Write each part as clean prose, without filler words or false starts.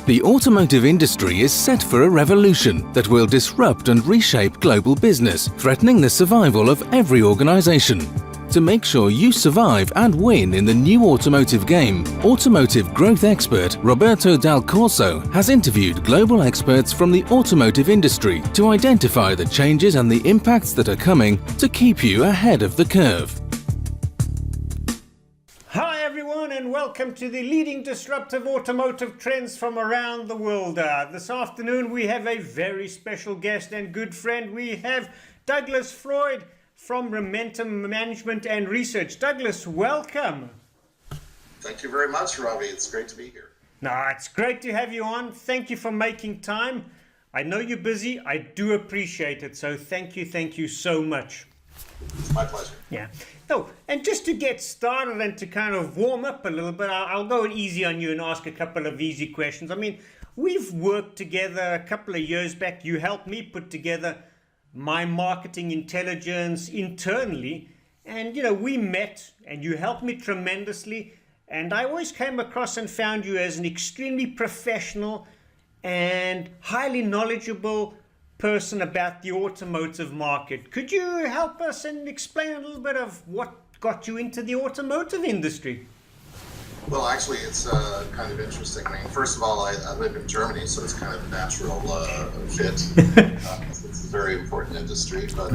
The automotive industry is set for a revolution that will disrupt and reshape global business, threatening the survival of every organization. To make sure you survive and win in the new automotive game, Automotive Growth Expert Roberto Dal Corso has interviewed global experts from the automotive industry to identify the changes and the impacts that are coming to keep you ahead of the curve. Hi everyone, and welcome to the leading disruptive automotive trends from around the world. This afternoon we have a very special guest and good friend. We have Douglas Floyd from Momentum Management and Research. Douglas, welcome. Thank you very much, Robbie. It's great to be here. No, it's great to have you on. Thank you for making time. I know you're busy. I do appreciate it. So thank you so much. It's my pleasure. Yeah. Oh, and just to get started and to kind of warm up a little bit, I'll go easy on you and ask a couple of easy questions. I mean, we've worked together a couple of years back. You helped me put together my marketing intelligence internally. And, we met and you helped me tremendously. And I always came across and found you as an extremely professional and highly knowledgeable person about the automotive market. Could you help us and explain a little bit of what got you into the automotive industry? Well, actually, it's kind of interesting. I mean, first of all, I live in Germany, so it's kind of a natural fit. It's a very important industry. But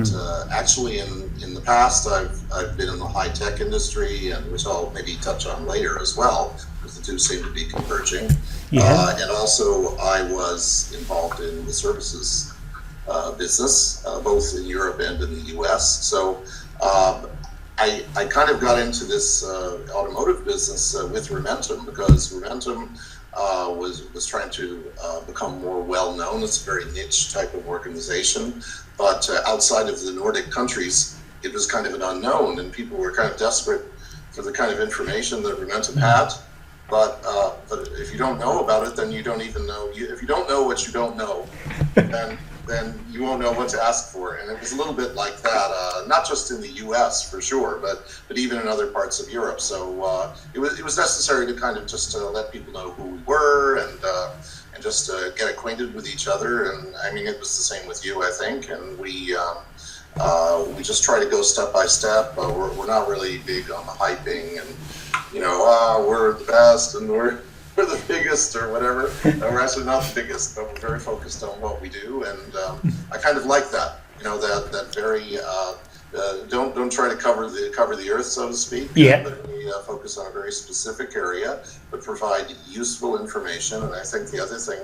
actually, in the past, I've been in the high-tech industry, and which I'll maybe touch on later as well, because the two seem to be converging. Yeah. And also, I was involved in the services business, both in Europe and in the US. So I kind of got into this automotive business with Momentum, because Momentum was trying to become more well-known. It's a very niche type of organization, but outside of the Nordic countries, it was kind of an unknown, and people were kind of desperate for the kind of information that Momentum had. But if you don't know about it, then you don't even know. If you don't know what you don't know, then you won't know what to ask for. And it was a little bit like that, not just in the US for sure, but even in other parts of Europe. So it was necessary to kind of just let people know who we were and just get acquainted with each other. And I mean, it was the same with you, I think. And we just try to go step by step. We're not really big on the hyping and, we're the best and we're the biggest or whatever. We're actually not the biggest, but we're very focused on what we do, and I kind of like that. That very don't try to cover the earth, so to speak. Yeah. But we focus on a very specific area, but provide useful information. And I think the other thing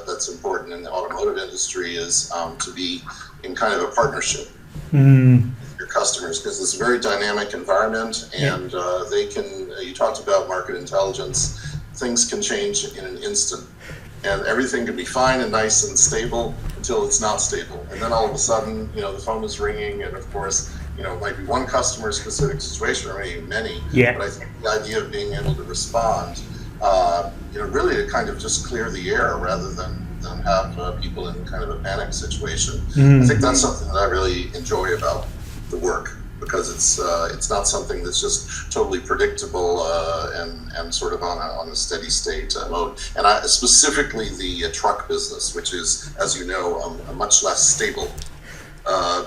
that's important in the automotive industry is to be in kind of a partnership. Your customers, because it's a very dynamic environment, and you talked about market intelligence, things can change in an instant, and everything can be fine and nice and stable until it's not stable, and then all of a sudden the phone is ringing, and of course it might be one customer specific situation or maybe many. But I think the idea of being able to respond really to kind of just clear the air rather than have people in kind of a panic situation. I think that's something that I really enjoy about the work, because it's not something that's just totally predictable and sort of on a steady state mode. And specifically the truck business, which is, as you know, a much less stable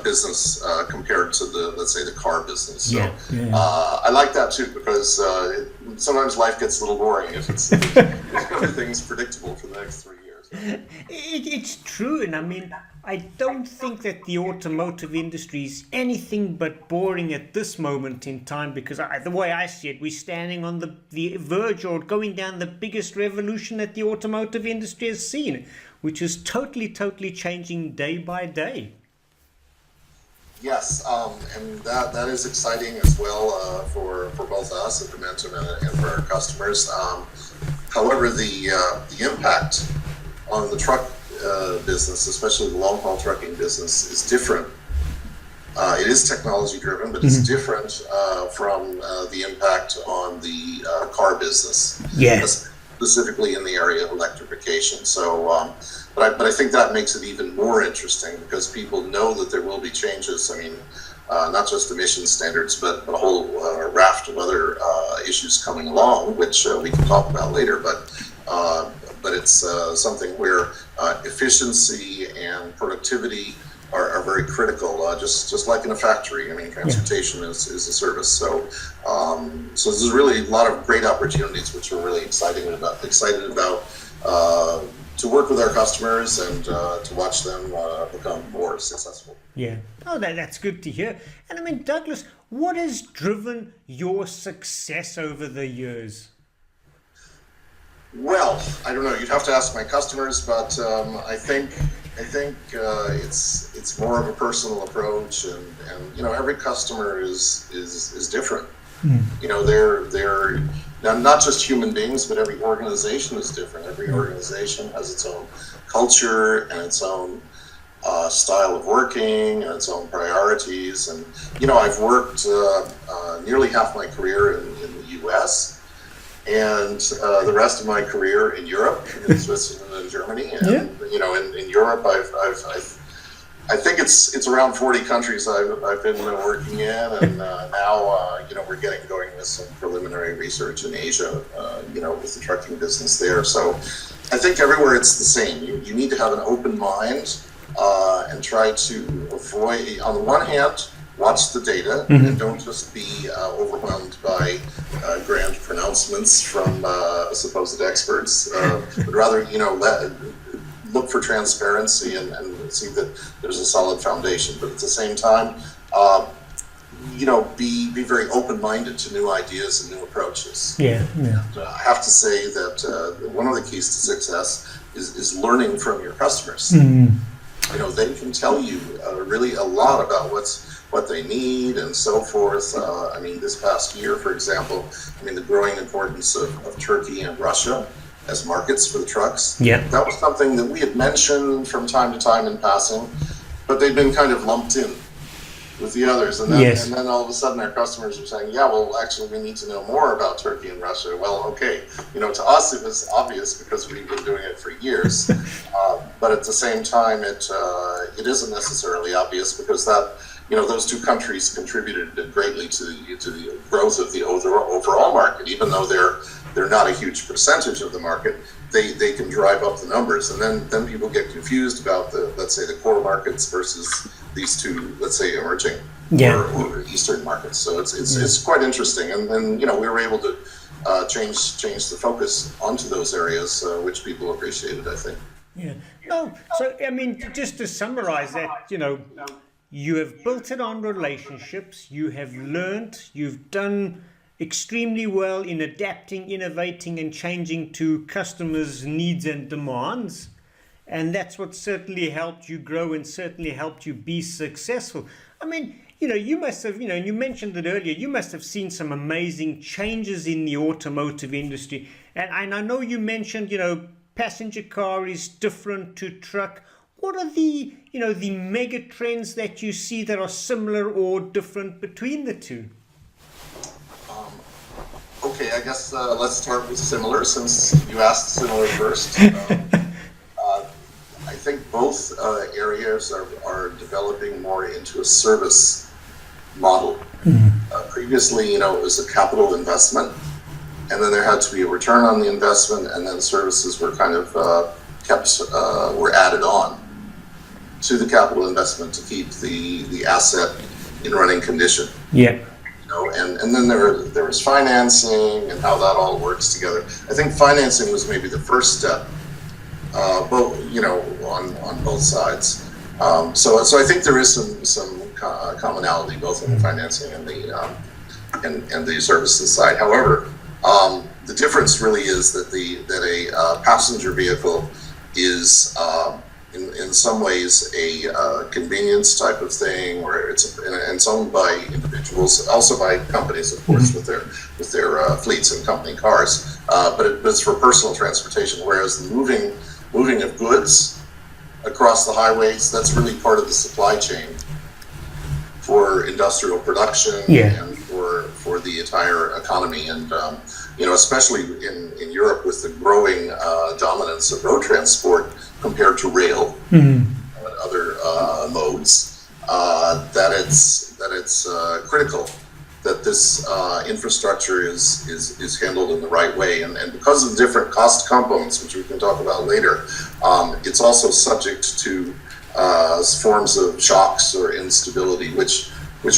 business compared to let's say the car business. So I like that too, because sometimes life gets a little boring if everything's predictable for the next 3 years. It's true, and I mean, I don't think that the automotive industry is anything but boring at this moment in time, because the way I see it, we're standing on the verge or going down the biggest revolution that the automotive industry has seen, which is totally changing day by day. Yes, and that is exciting as well for both us at Momentum and for our customers. However, the impact on the truck business, especially the long-haul trucking business, is different. It is technology-driven, but it's different from the impact on the car business. Yes. Specifically in the area of electrification. So, but I think that makes it even more interesting, because people know that there will be changes. I mean, not just emission standards, but a whole raft of other issues coming along, which we can talk about later. But it's something where efficiency and productivity are very critical, just like in a factory. I mean, transportation is a service. So there's really a lot of great opportunities, which we're really excited about to work with our customers and to watch them become more successful. Yeah. Oh, that's good to hear. And I mean, Douglas, what has driven your success over the years? Well, I don't know. You'd have to ask my customers, but I think it's more of a personal approach, and every customer is different. They're not just human beings, but every organization is different. Every organization has its own culture and its own style of working and its own priorities. And I've worked nearly half my career in the U.S. and the rest of my career in Europe, in Switzerland and Germany. And in Europe, I think it's around 40 countries I've been working in, and now we're getting going with some preliminary research in Asia, with the trucking business there. So I think everywhere it's the same. You need to have an open mind and try to avoid, on the one hand, watch the data and don't just be overwhelmed by grand pronouncements from supposed experts, but rather, look for transparency and see that there's a solid foundation. But at the same time, be very open-minded to new ideas and new approaches. Yeah. I have to say that one of the keys to success is learning from your customers. They can tell you really a lot about what they need and so forth. This past year, for example, the growing importance of Turkey and Russia as markets for the trucks. Yeah. That was something that we had mentioned from time to time in passing, but they'd been kind of lumped in with the others. And then all of a sudden our customers are saying, yeah, well, actually we need to know more about Turkey and Russia. Well, okay. To us it was obvious because we've been doing it for years. But at the same time, it isn't necessarily obvious because those two countries contributed greatly to the growth of the overall market, even though they're not a huge percentage of the market. They can drive up the numbers, and then people get confused about let's say the core markets versus these two, let's say, emerging or Eastern markets. So it's quite interesting, and then we were able to change the focus onto those areas, which people appreciated, I think. Yeah. No. So just to summarize that, you have built it on relationships. You have learned. You've done extremely well in adapting, innovating, and changing to customers' needs and demands. And that's what certainly helped you grow and certainly helped you be successful. You must have, and you mentioned it earlier, you must have seen some amazing changes in the automotive industry. And I know you mentioned, passenger car is different to truck. What are the mega trends that you see that are similar or different between the two? Okay, I guess let's start with similar, since you asked similar first. I think both areas are developing more into a service model. Previously, it was a capital investment, and then there had to be a return on the investment, and then services were kind of were added on to the capital investment to keep the asset in running condition. Yeah. And then there was financing and how that all works together. I think financing was maybe the first step, both on both sides. So I think there is some commonality both in the financing and the services side. However, the difference really is that a passenger vehicle is in some ways a convenience type of thing, where it's owned by individuals, also by companies, of course, with their fleets and company cars. But it's for personal transportation, whereas the moving of goods across the highways, that's really part of the supply chain for industrial production and for the entire economy. And especially in Europe, with the growing dominance of road transport compared to rail and other modes, that it's critical that this infrastructure is handled in the right way, and because of the different cost components, which we can talk about later, it's also subject to forms of shocks or instability, which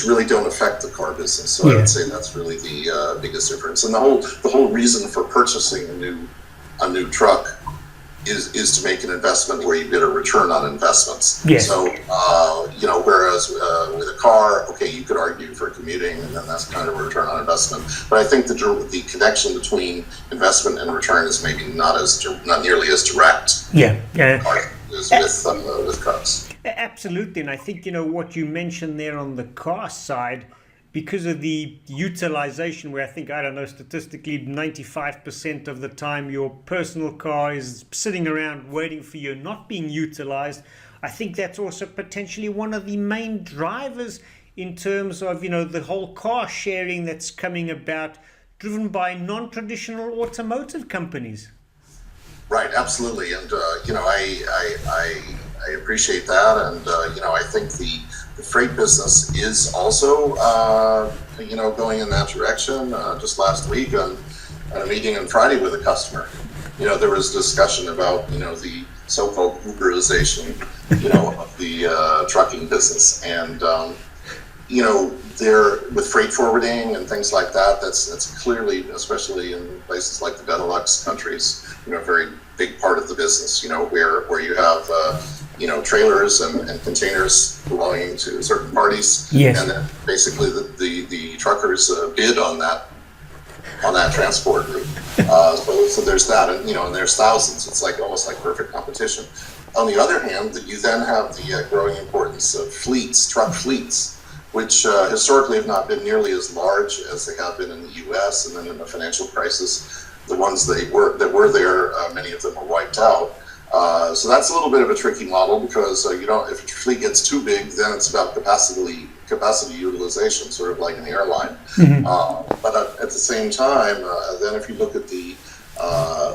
really don't affect the car business. So I would say that's really the biggest difference. And the whole reason for purchasing a new truck is to make an investment where you get a return on investments. Yes. So whereas with a car, okay, you could argue for commuting, and then that's kind of a return on investment. But I think the connection between investment and return is maybe not nearly as direct. Yeah. As with cars. Absolutely, and I think what you mentioned there on the car side, because of the utilization, where I don't know, statistically 95% of the time your personal car is sitting around waiting for you, not being utilized. I think that's also potentially one of the main drivers in terms of the whole car sharing that's coming about, driven by non-traditional automotive companies. Right, absolutely, and I appreciate that, and I think the freight business is also going in that direction. Just last week on a meeting on Friday with a customer, there was discussion about the so-called Uberization of the trucking business, and there with freight forwarding and things like that, that's clearly, especially in places like the Benelux countries, a very big part of the business, where you have trailers and containers belonging to certain parties. Yes. And then basically the truckers bid on that transport route. So there's that, and there's thousands. It's almost like perfect competition. On the other hand, you then have the growing importance of truck fleets, which historically have not been nearly as large as they have been in the U.S. And then in the financial crisis, the ones that were there, many of them were wiped out. So that's a little bit of a tricky model, because if your fleet gets too big, then it's about capacity utilization, sort of like an airline. But at the same time, then if you look at the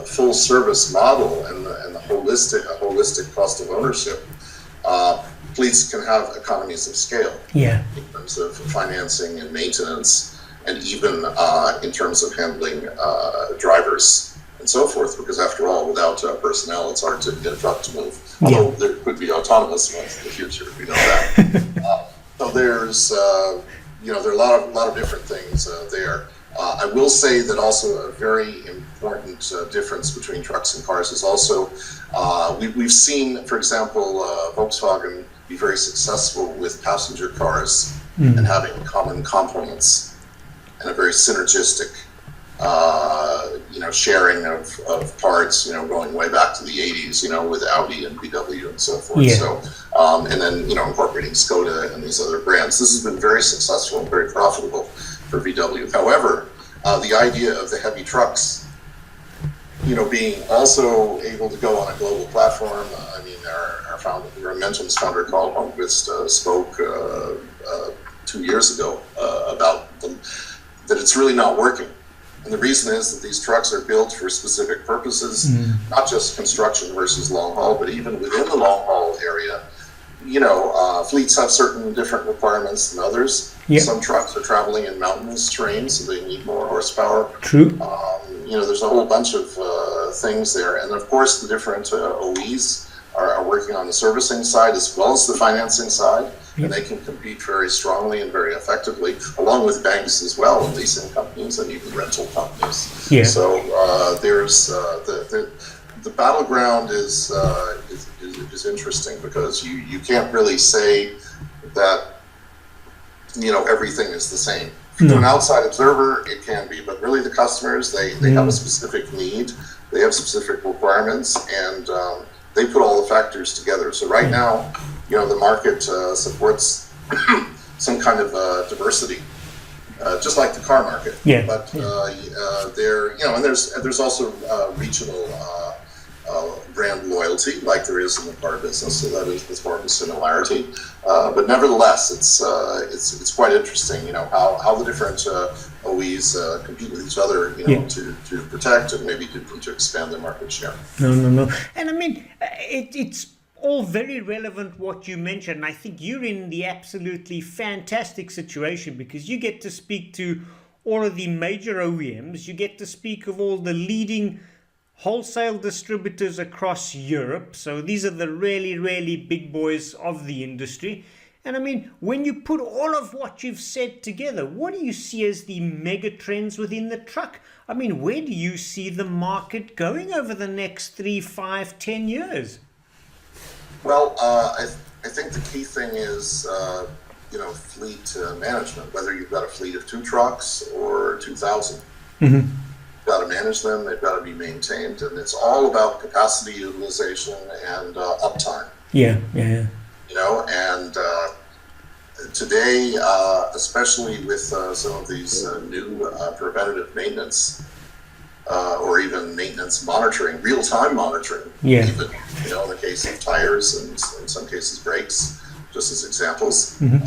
full service model and the holistic cost of ownership, fleets can have economies of scale in terms of financing and maintenance, and even in terms of handling drivers and so forth, because after all, without personnel, it's hard to get a truck to move. Although there could be autonomous ones in the future, we know that. So there's, there are a lot of different things there. I will say that also a very important difference between trucks and cars is also, we've seen, for example, Volkswagen be very successful with passenger cars and having common components and a very synergistic sharing of parts, going way back to the 80s, with Audi and VW and so forth. So, and then, incorporating Skoda and these other brands. This has been very successful and very profitable for VW. However, the idea of the heavy trucks, being also able to go on a global platform. Our founder, Momentum's founder, Carl Holmquist, spoke 2 years ago about that it's really not working. And the reason is that these trucks are built for specific purposes, not just construction versus long haul, but even within the long haul area, fleets have certain different requirements than others. Some trucks are traveling in mountainous terrain, so they need more horsepower. True. There's a whole bunch of things there. And of course, the different OEs are working on the servicing side as well as the financing side. And they can compete very strongly and very effectively, along with banks as well, and leasing companies, and even rental companies. So there's the battleground is interesting, because you can't really say that everything is the same. To an outside observer, it can be, but really the customers, they have a specific need, they have specific requirements, and they put all the factors together. So right now, the market supports some kind of diversity, just like the car market. But and there's also regional brand loyalty, like there is in the car business. So that's more of a similarity. But nevertheless, it's quite interesting, how the different OEs compete with each other, to protect and maybe to expand their market share. No. And it's all very relevant what you mentioned. And I think you're in the absolutely fantastic situation because you get to speak to all of the major OEMs. You get to speak of all the leading wholesale distributors across Europe. So these are the really, really big boys of the industry. And I mean, when you put all of what you've said together, what do you see as the mega trends within the truck? I mean, where do you see the market going over the next 3, 5, 10 years? Well, I think the key thing is, fleet management, whether you've got a fleet of 2 trucks or 2,000. Mm-hmm. You've got to manage them, they've got to be maintained, and it's all about capacity utilization and uptime. Yeah. And today, especially with some of these new preventative maintenance or even maintenance monitoring, real-time monitoring, Yeah. even, in the case of tires and in some cases brakes, just as examples. Mm-hmm.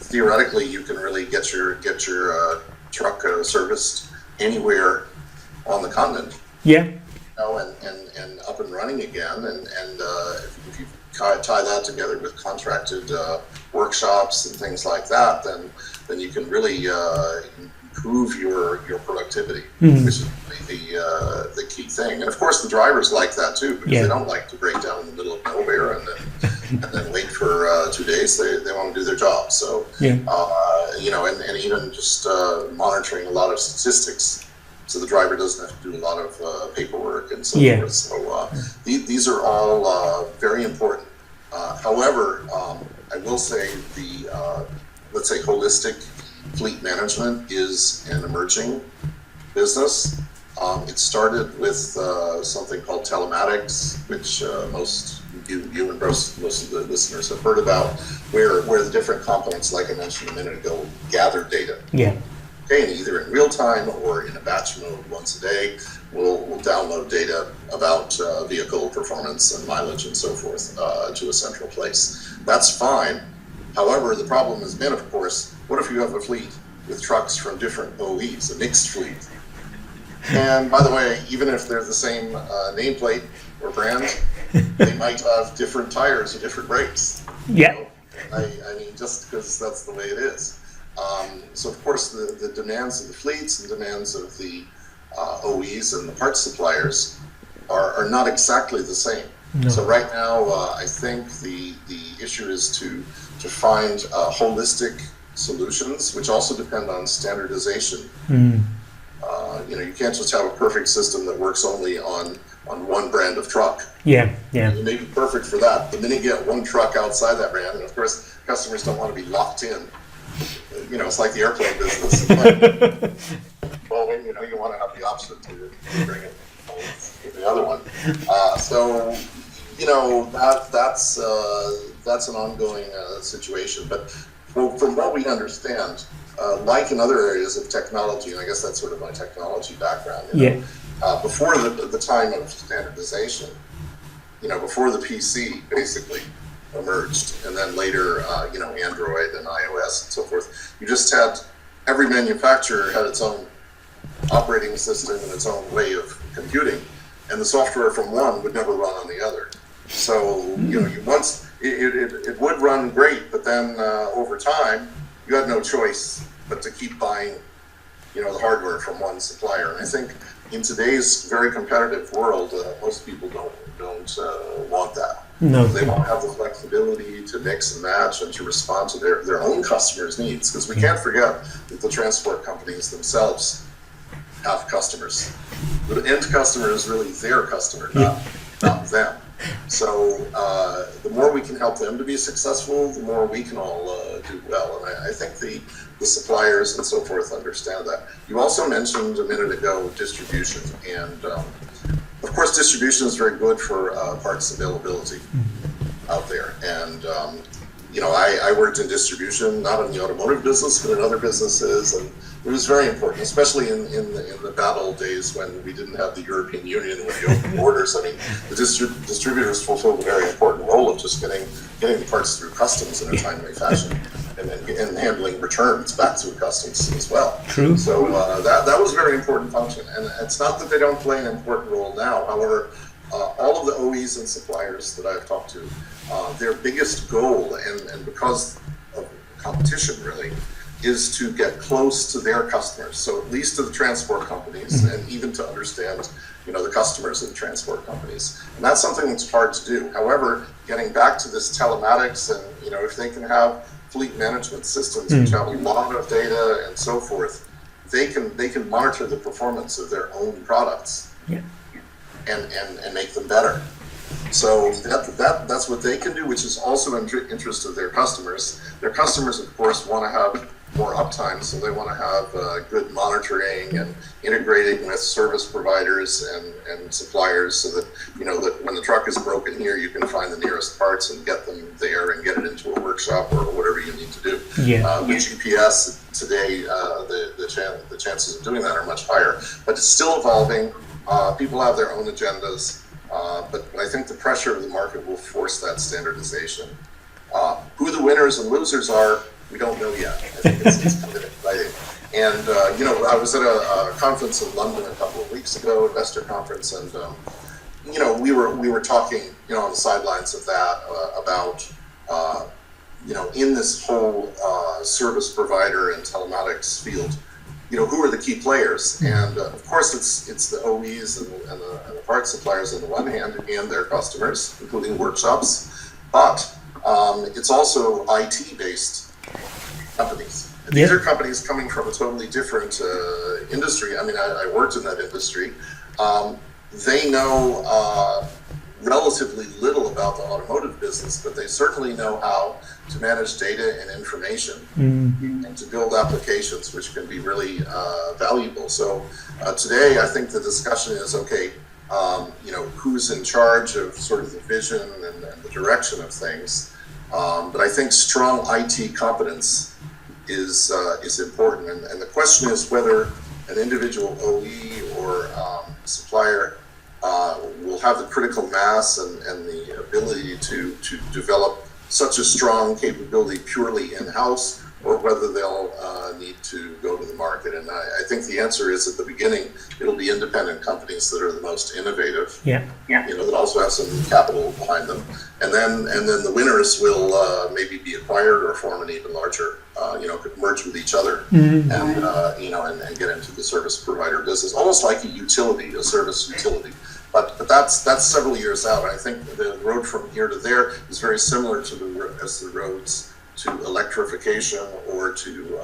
Theoretically, you can really get your truck serviced anywhere on the continent. Yeah. And up and running again, and if you tie that together with contracted workshops and things like that, then you can really improve your productivity, Mm-hmm. which is the key thing. And of course, the drivers like that too, because they don't like to break down in the middle of nowhere and then wait for 2 days. They want to do their job. So and even just monitoring a lot of statistics, so the driver doesn't have to do a lot of paperwork and so forth. So these are all very important. However, I will say the let's say holistic fleet management is an emerging business. It started with something called telematics, which most you and most of the listeners have heard about, where the different components, like I mentioned a minute ago, gather data. Yeah. Okay, and either in real time or in a batch mode once a day, we'll download data about vehicle performance and mileage and so forth to a central place. That's fine. However, the problem has been, of course, what if you have a fleet with trucks from different OEs, a mixed fleet? And by the way, even if they're the same nameplate or brand, they might have different tires or different brakes. Yeah. I mean, just because that's the way it is. So of course, the demands of the fleets and demands of the OEs and the parts suppliers are not exactly the same. No. So right now, I think the issue is to find holistic solutions, which also depend on standardization. You can't just have a perfect system that works only on one brand of truck. Yeah. It may be perfect for that. The minute you get one truck outside that brand, and of course, customers don't want to be locked in. It's like the airplane business. Well, you want to have the option to bring in the other one. That's an ongoing situation. But from what we understand, like in other areas of technology, and I guess that's sort of my technology background. Before the time of standardization, before the PC basically emerged, and then later, Android and iOS and so forth, you just had every manufacturer had its own operating system and its own way of computing, and the software from one would never run on the other. So it would run great, but then over time you had no choice but to keep buying the hardware from one supplier. And I think in today's very competitive world, most people don't want that. No. They want to have the flexibility to mix and match and to respond to their own customers' needs, because we can't forget that the transport companies themselves have customers. The end customer is really their customer, not them. So the more we can help them to be successful, the more we can all do well. And I think the suppliers and so forth understand that. You also mentioned a minute ago distribution, and of course distribution is very good for parts availability out there. And I worked in distribution, not in the automotive business, but in other businesses, and it was very important, especially in the bad old days when we didn't have the European Union with the open borders. I mean, the distributors fulfilled a very important role of just getting the parts through customs in a timely fashion, and handling returns back through customs as well. True. So that was a very important function, and it's not that they don't play an important role now. However, all of the OEs and suppliers that I've talked to, their biggest goal, and because of competition really, is to get close to their customers. So at least to the transport companies, and even to understand, the customers of the transport companies. And that's something that's hard to do. However, getting back to this telematics, and if they can have fleet management systems which have a lot of data and so forth, they can monitor the performance of their own products and make them better. So that's what they can do, which is also in interest of their customers. Their customers, of course, want to have more uptime, so they want to have good monitoring and integrating with service providers and suppliers, so that that when the truck is broken here, you can find the nearest parts and get them there and get it into a workshop or whatever you need to do. With GPS today, the chances of doing that are much higher, but it's still evolving. People have their own agendas, but I think the pressure of the market will force that standardization. Who the winners and losers are, we don't know yet. I think it's kind of exciting. And, I was at a conference in London a couple of weeks ago, investor conference, and, we were talking, on the sidelines of that about, in this whole service provider and telematics field, who are the key players? And of course, it's the OEs and the parts suppliers on the one hand, and their customers, including workshops. But it's also IT-based companies. These are companies coming from a totally different industry. I mean, I worked in that industry. They know relatively little about the automotive business, but they certainly know how to manage data and information and to build applications which can be really valuable. So today, I think the discussion is, okay, who's in charge of sort of the vision and the direction of things. But I think strong IT competence is important. And the question is whether an individual OE or supplier will have the critical mass and the ability to develop such a strong capability purely in-house, or whether they'll need to go to the market. And I think the answer is, at the beginning, it'll be independent companies that are the most innovative, that also have some capital behind them. And then the winners will maybe be acquired or form an even larger, could merge with each other and get into the service provider business, almost like a service utility. But that's several years out. I think the road from here to there is very similar to the roads to electrification or to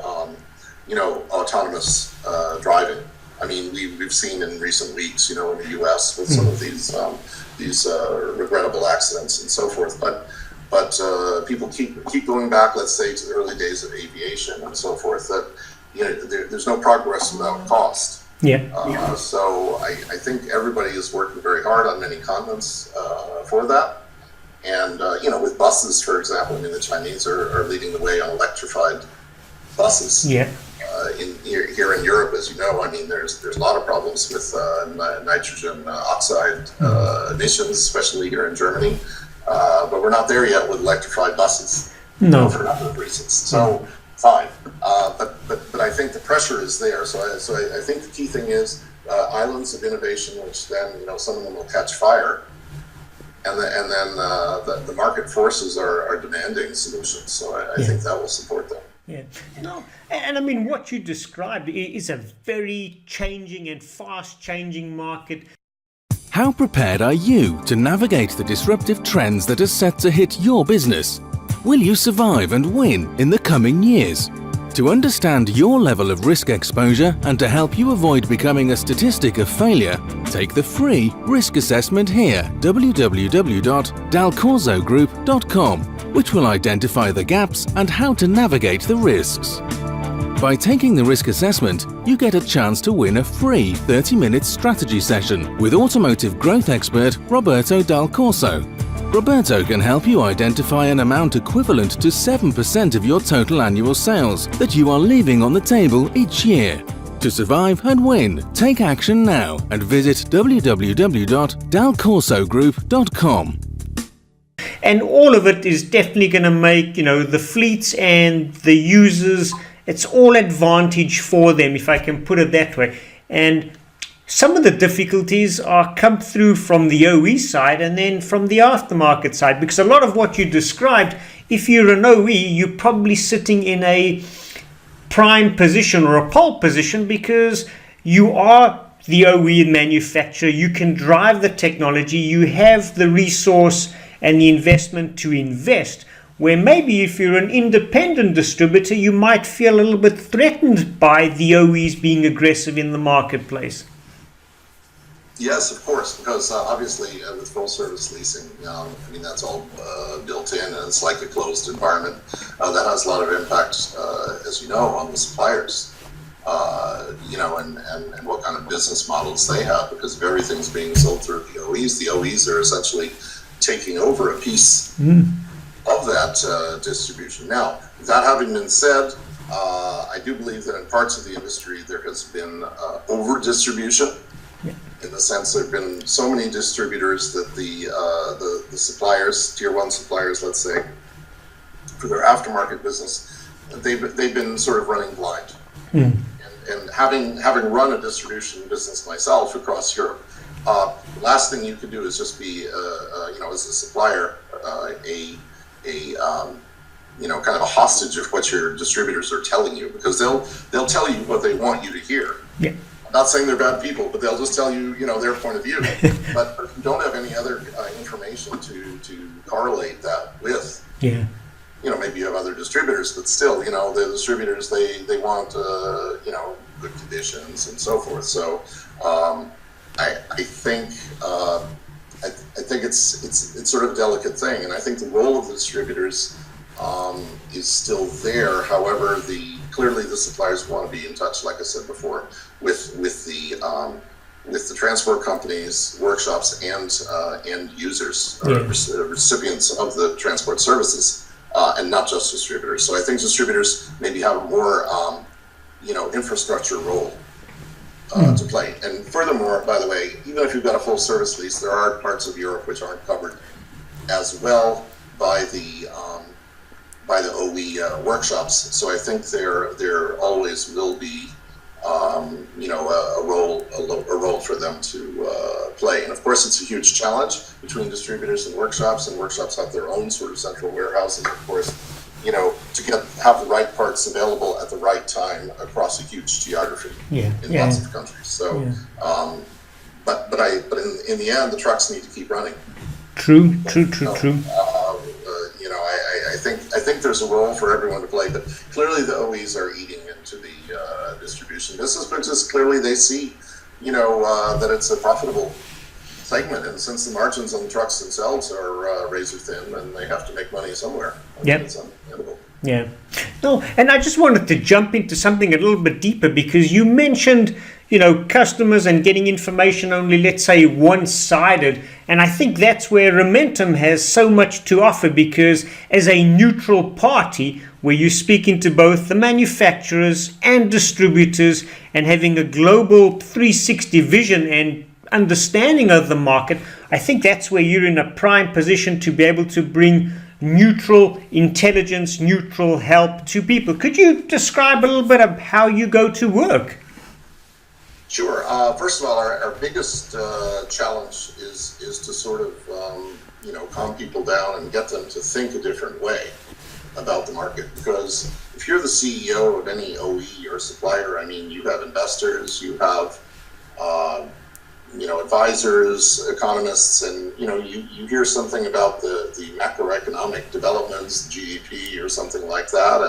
autonomous driving. I mean, we've seen in recent weeks, in the U.S. with some of these regrettable accidents and so forth. But people keep going back, let's say, to the early days of aviation and so forth. That there's no progress without cost. So I think everybody is working very hard on many continents for that. And, with buses, for example, I mean, the Chinese are leading the way on electrified buses. Here in Europe, as you know, I mean, there's a lot of problems with nitrogen oxide emissions, especially here in Germany. But we're not there yet with electrified buses. For a number of reasons. So, fine. But I think the pressure is there. So I think the key thing is islands of innovation, which then, some of them will catch fire. And then the market forces are demanding solutions. So I think that will support them. And I mean, what you described is a very changing and fast-changing market. How prepared are you to navigate the disruptive trends that are set to hit your business? Will you survive and win in the coming years? To understand your level of risk exposure and to help you avoid becoming a statistic of failure, take the free risk assessment here, www.dalcorsogroup.com, which will identify the gaps and how to navigate the risks. By taking the risk assessment, you get a chance to win a free 30-minute strategy session with Automotive Growth Expert Roberto Dal Corso. Roberto can help you identify an amount equivalent to 7% of your total annual sales that you are leaving on the table each year. To survive and win, take action now and visit www.dalcorsogroup.com. And all of it is definitely going to make, the fleets and the users, it's all advantage for them, if I can put it that way. And some of the difficulties are come through from the OE side and then from the aftermarket side, because a lot of what you described, if you're an OE, you're probably sitting in a prime position or a pole position because you are the OE manufacturer, you can drive the technology, you have the resource and the investment to invest, where maybe if you're an independent distributor, you might feel a little bit threatened by the OEs being aggressive in the marketplace. Yes, of course, because obviously with full service leasing, that's all built in, and it's like a closed environment. That has a lot of impact, as you know, on the suppliers, and what kind of business models they have, because if everything's being sold through the OEs are essentially taking over a piece of that distribution. Now, that having been said, I do believe that in parts of the industry there has been over-distribution. In the sense there have been so many distributors that the suppliers, tier one suppliers, let's say, for their aftermarket business, they've been sort of running blind. And having run a distribution business myself across Europe, the last thing you could do is just be, as a supplier, kind of a hostage of what your distributors are telling you, because they'll tell you what they want you to hear. Yeah. Not saying they're bad people, but they'll just tell you, their point of view. But if you don't have any other information to correlate that with, maybe you have other distributors, but still, the distributors, they want, good conditions and so forth. So I think it's sort of a delicate thing, and I think the role of the distributors is still there. However, clearly the suppliers want to be in touch, like I said before, with the transport companies, workshops, and end users, or recipients of the transport services, and not just distributors. So I think distributors maybe have a more infrastructure role to play. And furthermore, by the way, even if you've got a full service lease, there are parts of Europe which aren't covered as well by the OE workshops. So I think there always will be a role for them to play. And of course, it's a huge challenge between distributors and workshops have their own sort of central warehouses, of course, to have the right parts available at the right time across a huge geography in lots of countries. So, but in the end, the trucks need to keep running. True. I think there's a role for everyone to play, but clearly the OEs are eating into the distribution business, because clearly they see, that it's a profitable segment, and since the margins on the trucks themselves are razor thin, then they have to make money somewhere. It's understandable. Yeah. No, and I just wanted to jump into something a little bit deeper, because you mentioned, customers and getting information only, let's say, one-sided. And I think that's where Momentum has so much to offer, because as a neutral party, where you're speaking to both the manufacturers and distributors and having a global 360 vision and understanding of the market, I think that's where you're in a prime position to be able to bring neutral intelligence, neutral help to people. Could you describe a little bit of how you go to work? Sure. First of all, our biggest challenge is to sort of calm people down and get them to think a different way about the market. Because if you're the CEO of any OE or supplier, you have investors, you have advisors, economists, and you hear something about the macroeconomic developments, GDP or something like that,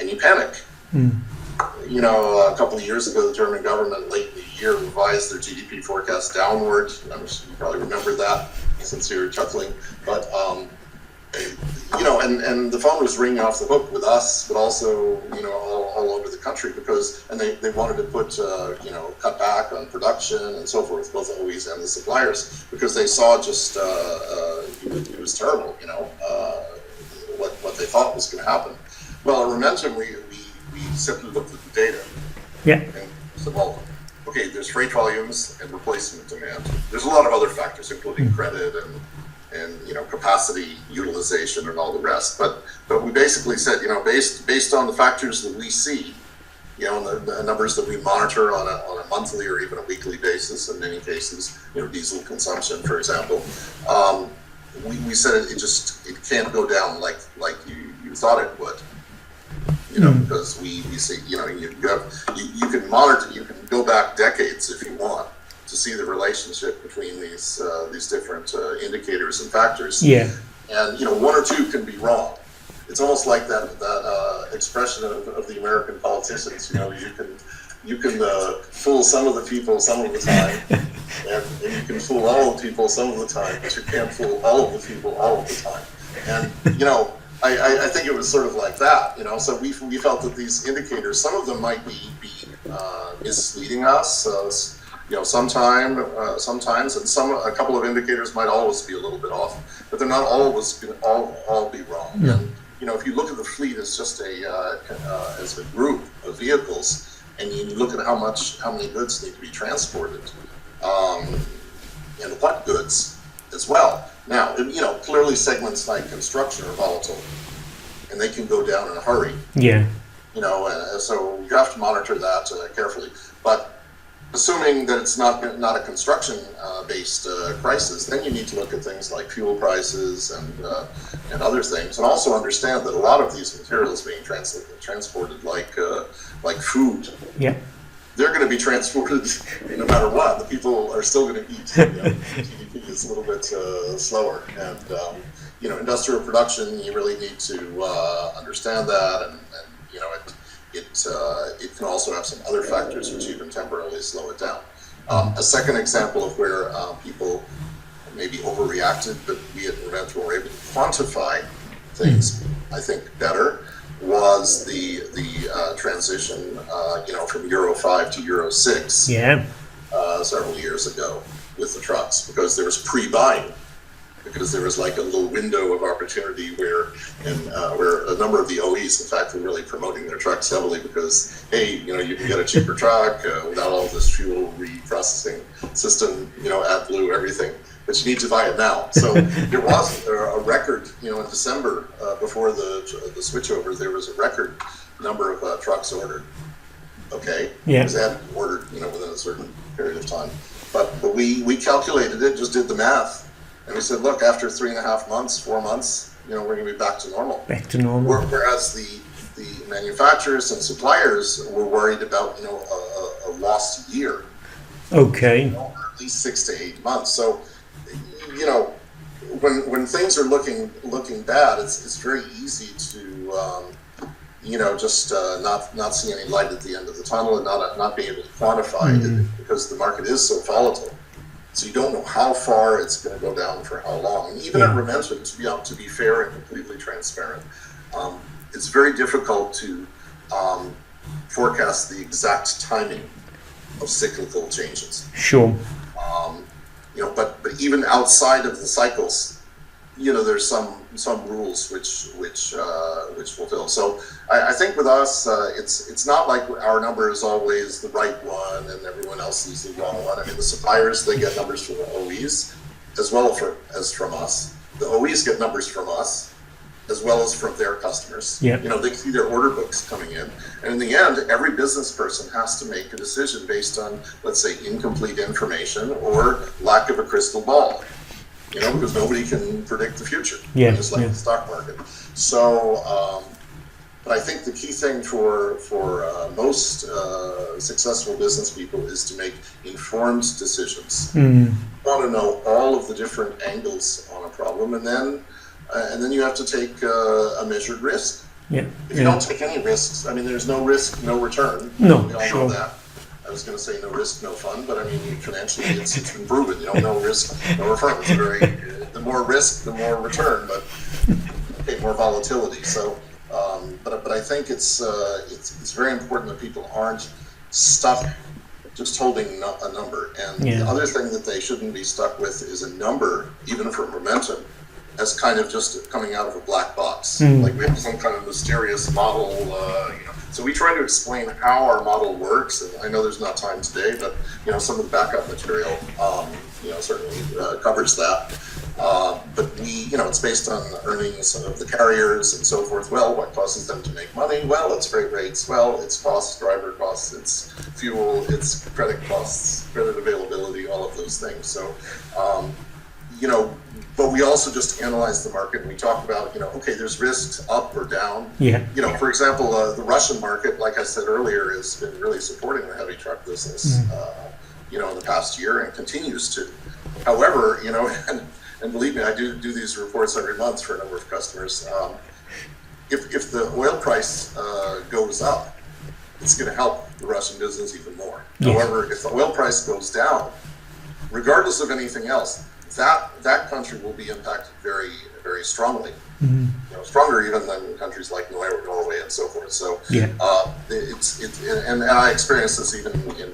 and you panic. A couple of years ago, the German government late in the year revised their GDP forecast downward. You probably remember that since you were chuckling. But, and the phone was ringing off the hook with us, but also, all over the country, because, and they wanted to put, cut back on production and so forth, both the OEs and the suppliers, because they saw just, it was terrible, what they thought was going to happen. Well, at Momentum, we simply looked at the data. And said, well, okay, there's freight volumes and replacement demand. There's a lot of other factors, including credit and capacity utilization and all the rest. But we basically said, based on the factors that we see, and the numbers that we monitor on a monthly or even a weekly basis in many cases, diesel consumption, for example, we said it can't go down like you thought it would. Because we see, you can monitor, you can go back decades if you want to see the relationship between these different indicators and factors. Yeah. And one or two can be wrong. It's almost like that expression of the American politicians. You can fool some of the people some of the time, and you can fool all of the people some of the time, but you can't fool all of the people all of the time. And I think it was sort of like that, So we felt that these indicators, some of them might be misleading us, sometimes, and a couple of indicators might always be a little bit off, but they're not always going to all be wrong. No. And if you look at the fleet as just as a group of vehicles, and you look at how many goods need to be transported, and what goods as well. Now, clearly segments like construction are volatile, and they can go down in a hurry. Yeah. So you have to monitor that carefully. But assuming that it's not a construction-based crisis, then you need to look at things like fuel prices and other things, and also understand that a lot of these materials being transported like food. Yeah. They're going to be transported no matter what. The people are still going to eat. GDP is a little bit slower, and industrial production. You really need to understand that, and it can also have some other factors which even temporarily slow it down. A second example of where people maybe overreacted, but we at Roberto were able to quantify things, I think, better, was the transition, from Euro 5 to Euro 6 several years ago with the trucks, because there was pre-buying, because there was like a little window of opportunity where a number of the OEs, in fact, were really promoting their trucks heavily because, hey, you can get a cheaper truck without all this fuel reprocessing system, AdBlue, everything. But you need to buy it now. So there was a record, in December before the switchover, there was a record number of trucks ordered. Okay, because they hadn't been ordered, within a certain period of time. But we calculated it, just did the math, and we said, look, after 3.5 months, 4 months, we're going to be back to normal. Back to normal. Whereas the manufacturers and suppliers were worried about, a lost year. Okay. Or at least 6 to 8 months. So, when things are looking bad, it's very easy to just not see any light at the end of the tunnel and not be able to quantify it, because the market is so volatile. So you don't know how far it's going to go down for how long. And even at Roberto, to be fair and completely transparent, it's very difficult to forecast the exact timing of cyclical changes. Sure. But even outside of the cycles, there's some rules which fulfill. So I think with us, it's not like our number is always the right one and everyone else is the wrong one. I mean, the suppliers, they get numbers from the OEs as well as from us. The OEs get numbers from us as well as from their customers. Yeah. They see their order books coming in. And in the end, every business person has to make a decision based on, let's say, incomplete information or lack of a crystal ball. Because nobody can predict the future, just like the stock market. So, but I think the key thing for most successful business people is to make informed decisions. You want to know all of the different angles on a problem, and then you have to take a measured risk. Yeah. If you don't take any risks, there's no risk, no return. No, we all know that. I was going to say no risk, no fun, but financially it's been proven. No risk, no return. It's the more risk, the more return, but more volatility. So, but I think it's very important that people aren't stuck just holding a number. And the other thing that they shouldn't be stuck with is a number, even for momentum, as kind of just coming out of a black box. Like we have some kind of mysterious model, So we try to explain how our model works, and I know there's not time today, but some of the backup material certainly covers that. But it's based on earnings of the carriers and so forth. Well, what causes them to make money? Well, it's freight rates. Well, it's costs, driver costs, it's fuel, it's credit costs, credit availability, all of those things. So, but we also just analyze the market, and we talk about, okay, there's risks up or down. Yeah. For example, the Russian market, like I said earlier, has been really supporting the heavy truck business, in the past year and continues to. However, and believe me, I do these reports every month for a number of customers. If the oil price goes up, it's going to help the Russian business even more. Yes. However, if the oil price goes down, regardless of anything else, that country will be impacted very, very strongly. Stronger even than countries like Norway and so forth. So and I experienced this even in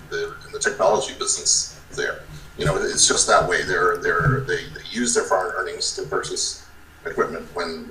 the technology business there. It's just that way. They use their foreign earnings to purchase equipment when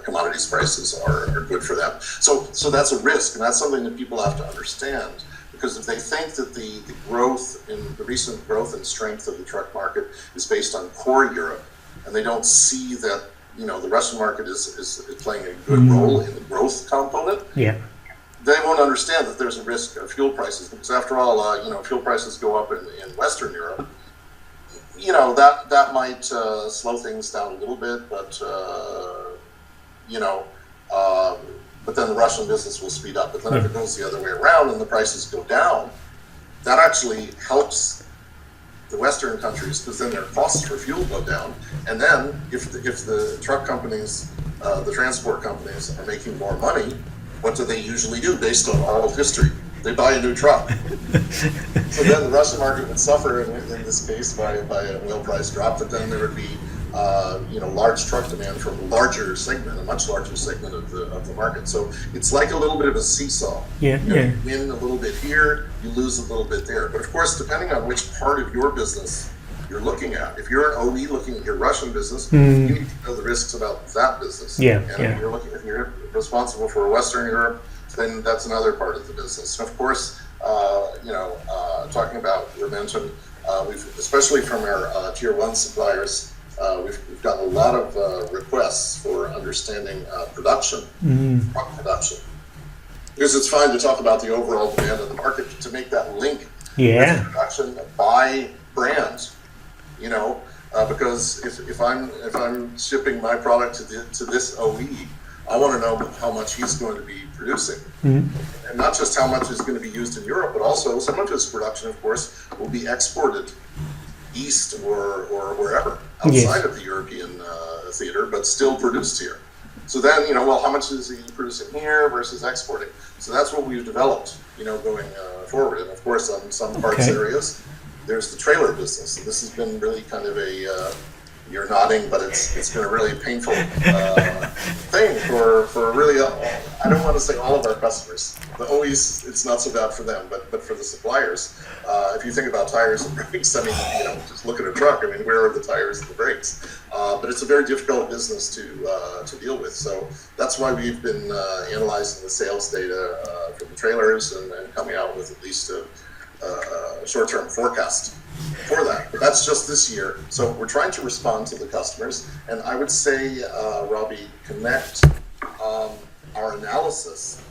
commodities prices are good for them. So that's a risk, and that's something that people have to understand. Because if they think that the recent growth and strength of the truck market is based on core Europe, and they don't see that the Russian market is playing a good role in the growth component, they won't understand that there's a risk of fuel prices. Because after all, fuel prices go up in Western Europe. That might slow things down a little bit, but but then the Russian business will speed up. But then if it goes the other way around and the prices go down, that actually helps the Western countries, because then their costs for fuel go down. And then if the truck companies, the transport companies are making more money, what do they usually do based on all of history? They buy a new truck. So then the Russian market would suffer in this case by an oil price drop, but then there would be large truck demand from a much larger segment of the market. So it's like a little bit of a seesaw. You win a little bit here, you lose a little bit there. But of course, depending on which part of your business you're looking at. If you're an OE looking at your Russian business, you need to know the risks about that business. If you're responsible for Western Europe, then that's another part of the business. And of course, talking about Rementum, we've, especially from our tier 1 suppliers, we've gotten a lot of requests for understanding production, production. Because it's fine to talk about the overall demand of the market, to make that link with production by brand. Because if I'm shipping my product to this OE, I want to know how much he's going to be producing, and not just how much is going to be used in Europe, but also some of his production, of course, will be exported east or wherever outside of the European theater, but still produced here. So then, how much is he producing here versus exporting? So that's what we've developed, going forward. And of course, on some parts areas, there's the trailer business. And this has been really kind of a, you're nodding, but it's been a really painful thing for really, I don't want to say all of our customers. The OEs, it's not so bad for them, but for the suppliers, if you think about tires and brakes, just look at a truck, where are the tires and the brakes? But it's a very difficult business to deal with. So that's why we've been analyzing the sales data from the trailers and coming out with at least a short-term forecast for that. But that's just this year. So we're trying to respond to the customers. And I would say, Robbie, connect our analysis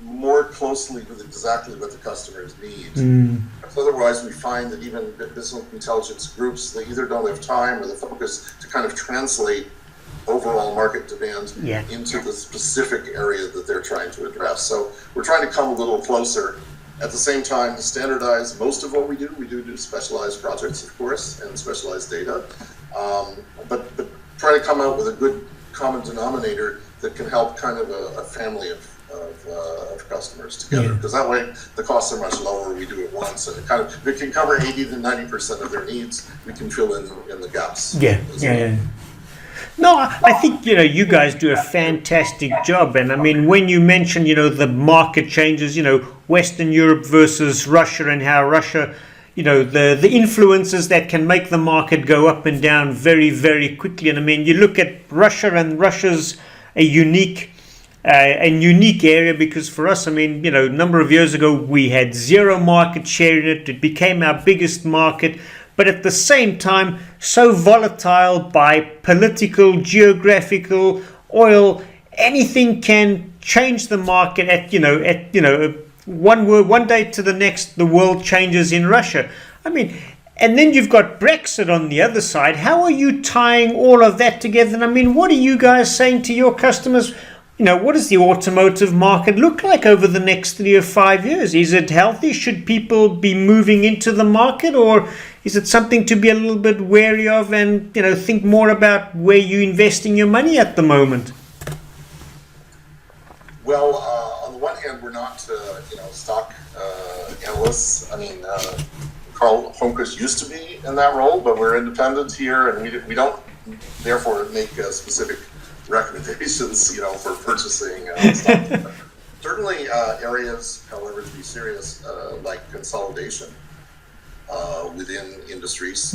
more closely with exactly what the customers need. Otherwise, we find that even business intelligence groups, they either don't have time or the focus to kind of translate overall market demand into the specific area that they're trying to address. So we're trying to come a little closer. At the same time, to standardize most of what we do. We do specialized projects, of course, and specialized data. But try to come out with a good common denominator that can help kind of a family of customers together. Because that way, the costs are much lower. We do it once, and it can cover 80 to 90% of their needs. We can fill in the gaps. No, I think, you guys do a fantastic job. And when you mention, the market changes, Western Europe versus Russia, and how Russia, the influences that can make the market go up and down very, very quickly. And you look at Russia, and Russia's a unique a unique area, because for us, I mean, a number of years ago, we had zero market share in it. It became our biggest market, but at the same time, so volatile by political, geographical, oil, anything can change the market one day to the next. The world changes in Russia. I mean, and then you've got Brexit on the other side. How are you tying all of that together? And I mean, what are you guys saying to your customers? What does the automotive market look like over the next 3 or 5 years? Is it healthy? Should people be moving into the market, or is it something to be a little bit wary of and, think more about where you're investing your money at the moment? Well, on the one hand, we're not, stock analysts. I mean, Carl Holmquist used to be in that role, but we're independent here, and we don't therefore make specific recommendations, for purchasing stock. Certainly, areas, however, to be serious, like consolidation within industries,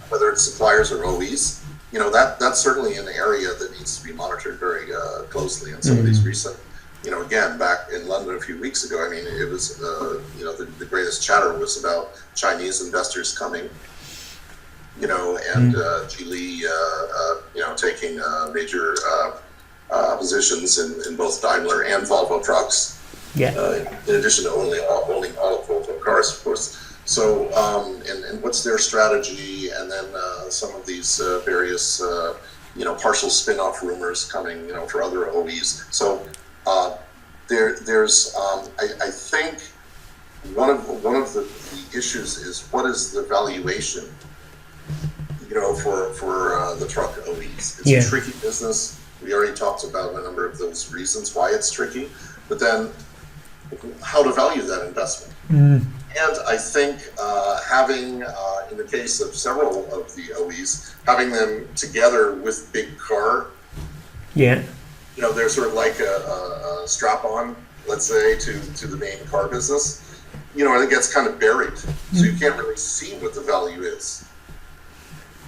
whether it's suppliers or OEs, that's certainly an area that needs to be monitored very closely. And some of these recent, again, back in London a few weeks ago, I mean, it was, the greatest chatter was about Chinese investors coming, and Geely, taking major positions in both Daimler and Volvo trucks. In addition to owning all of Volvo cars, of course. So, and what's their strategy? And then some of these various, partial spin-off rumors coming, for other OEs. So, there's, I think, one of the issues is what is the valuation, for the truck OEs. It's a tricky business. We already talked about a number of those reasons why it's tricky, but then how to value that investment. And I think having, in the case of several of the OEs, having them together with big car, they're sort of like a strap-on, let's say, to the main car business, and it gets kind of buried, so you can't really see what the value is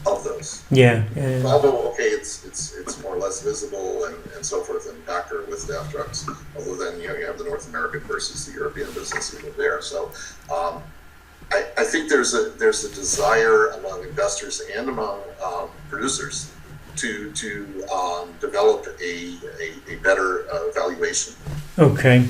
of those. Although, okay, it's more or less visible and so forth, and Packer with DAF trucks. Although then you have the North American versus the European business even there. So I think there's a desire among investors and among producers to develop a better valuation. Okay.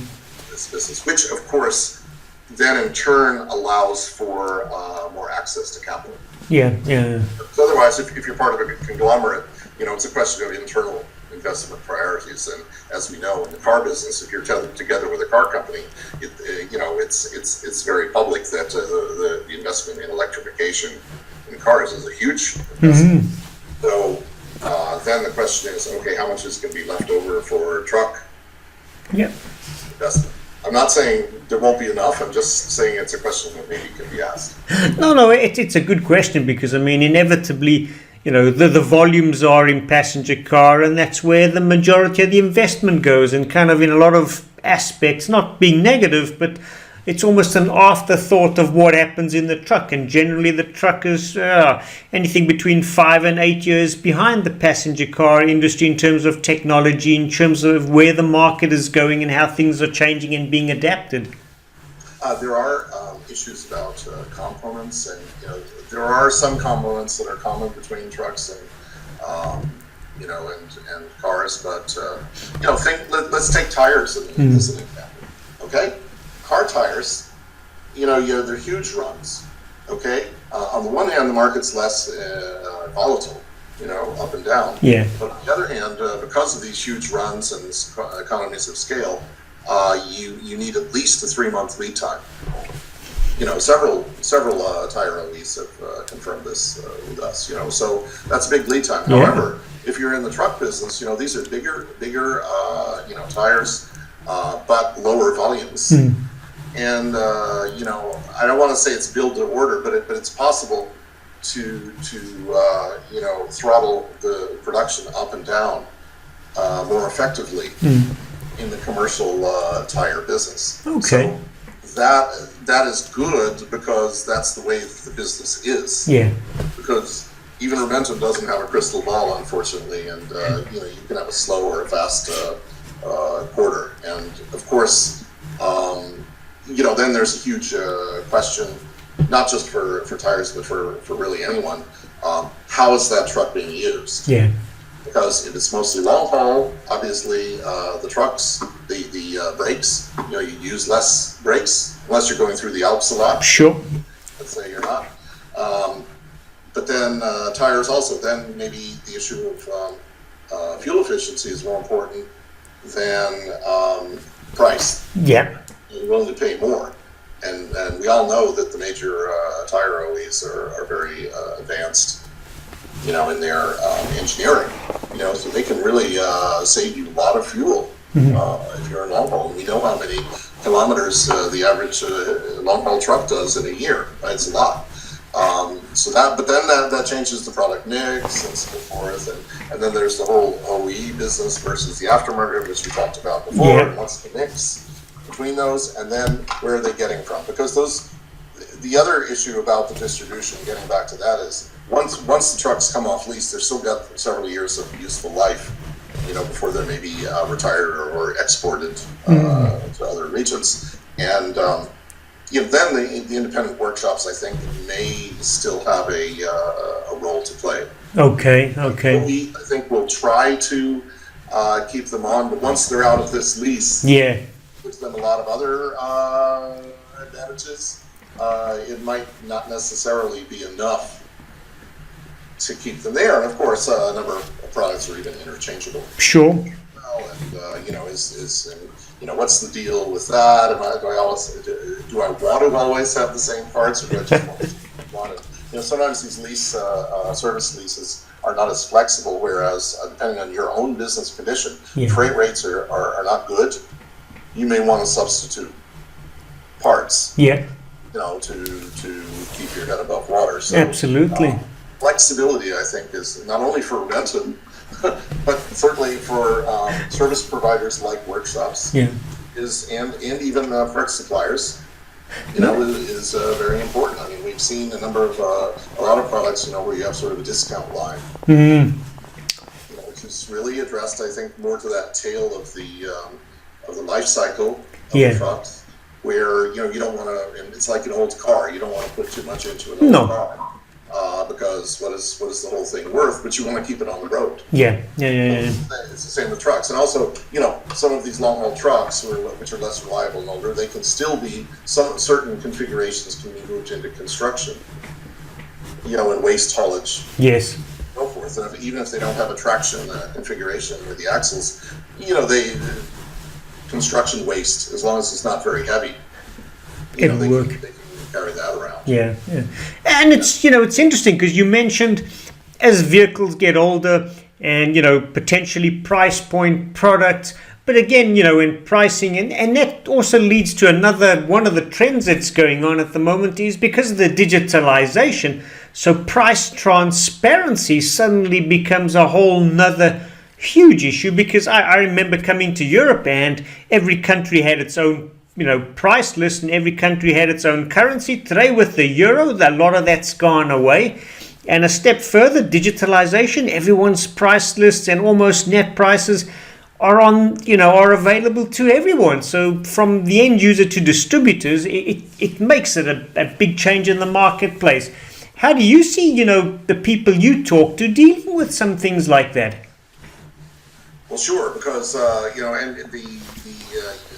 This business, which of course then in turn allows for more access to capital. So otherwise, if you're part of a conglomerate, it's a question of internal investment priorities. And as we know, in the car business, if you're tethered together with a car company, it's very public that the investment in electrification in cars is a huge investment. So then the question is, okay, how much is going to be left over for truck investment? I'm not saying there won't be enough. I'm just saying it's a question that maybe can be asked. No, it's a good question, because I mean, inevitably, the volumes are in passenger car, and that's where the majority of the investment goes. And kind of in a lot of aspects, not being negative, but it's almost an afterthought of what happens in the truck. And generally, the truck is anything between 5 and 8 years behind the passenger car industry in terms of technology, in terms of where the market is going and how things are changing and being adapted. There are issues about components, and there are some components that are common between trucks and and cars. But let's take tires as an example. Okay. Car tires, they're huge runs, okay? On the one hand, the market's less volatile, up and down. But on the other hand, because of these huge runs and economies of scale, you need at least a 3-month lead time. Several tire OEs have confirmed this with us, so that's a big lead time. However, if you're in the truck business, these are bigger tires, but lower volumes. And I don't want to say it's build to order, but it's possible to throttle the production up and down more effectively in the commercial tire business. Okay. So that is good, because that's the way the business is. Because even Roberto doesn't have a crystal ball, unfortunately, and you can have a slow or a fast quarter. And of course, then there's a huge question, not just for tires, but for really anyone. How is that truck being used? Yeah. Because if it's mostly long haul, obviously the trucks, the brakes, you use less brakes unless you're going through the Alps a lot. Sure. Let's say you're not. But then tires also, then maybe the issue of fuel efficiency is more important than price. Yeah. You're willing to pay more. And we all know that the major tire OEs are very advanced, in their engineering, so they can really save you a lot of fuel if you're in long haul. We know how many kilometers the average long haul truck does in a year. Right? It's a lot. But then that changes the product mix and so forth, and then there's the whole OE business versus the aftermarket, which we talked about before. Yeah. And what's the mix between those, and then where are they getting from? Because the other issue about the distribution, getting back to that, is once the trucks come off lease, they've still got several years of useful life, before they're maybe retired or exported to other regions. And then the independent workshops, I think, may still have a role to play. Okay. I think we'll try to keep them on, but once they're out of this lease, Yeah. gives them a lot of other advantages. It might not necessarily be enough to keep them there. And of course, a number of products are even interchangeable. Sure. And what's the deal with that? Do I want to always have the same parts, or do I just want to? Sometimes these service leases are not as flexible. Whereas, depending on your own business condition, freight rates are not good. You may want to substitute parts. Yeah. To keep your head above water. So, absolutely. Flexibility, I think, is not only for Renton, but certainly for service providers like workshops, and even parts suppliers, is very important. I mean, we've seen a lot of products, where you have sort of a discount line, which is really addressed, I think, more to that tail of the life cycle of the trucks, where you don't want to. And it's like an old car; you don't want to put too much into an old car. Because what is the whole thing worth? But you want to keep it on the road. Yeah. It's the same with trucks, and also, some of these long haul trucks, which are less reliable and older, they can still be certain configurations can be moved into construction. And waste haulage. Yes. So forth, and even if they don't have a traction configuration with the axles, construction waste, as long as it's not very heavy, it'll work. They can carry that around. Yeah. And it's interesting because you mentioned as vehicles get older and potentially price point products, but again in pricing, and that also leads to one of the trends that's going on at the moment is because of the digitalization. So price transparency suddenly becomes a whole nother huge issue, because I remember coming to Europe and every country had its own price list, and every country had its own currency. Today with the euro, a lot of that's gone away. And a step further, digitalization, everyone's price lists and almost net prices are are available to everyone. So from the end user to distributors, it makes it a big change in the marketplace. How do you see, the people you talk to dealing with some things like that? Well, sure, because and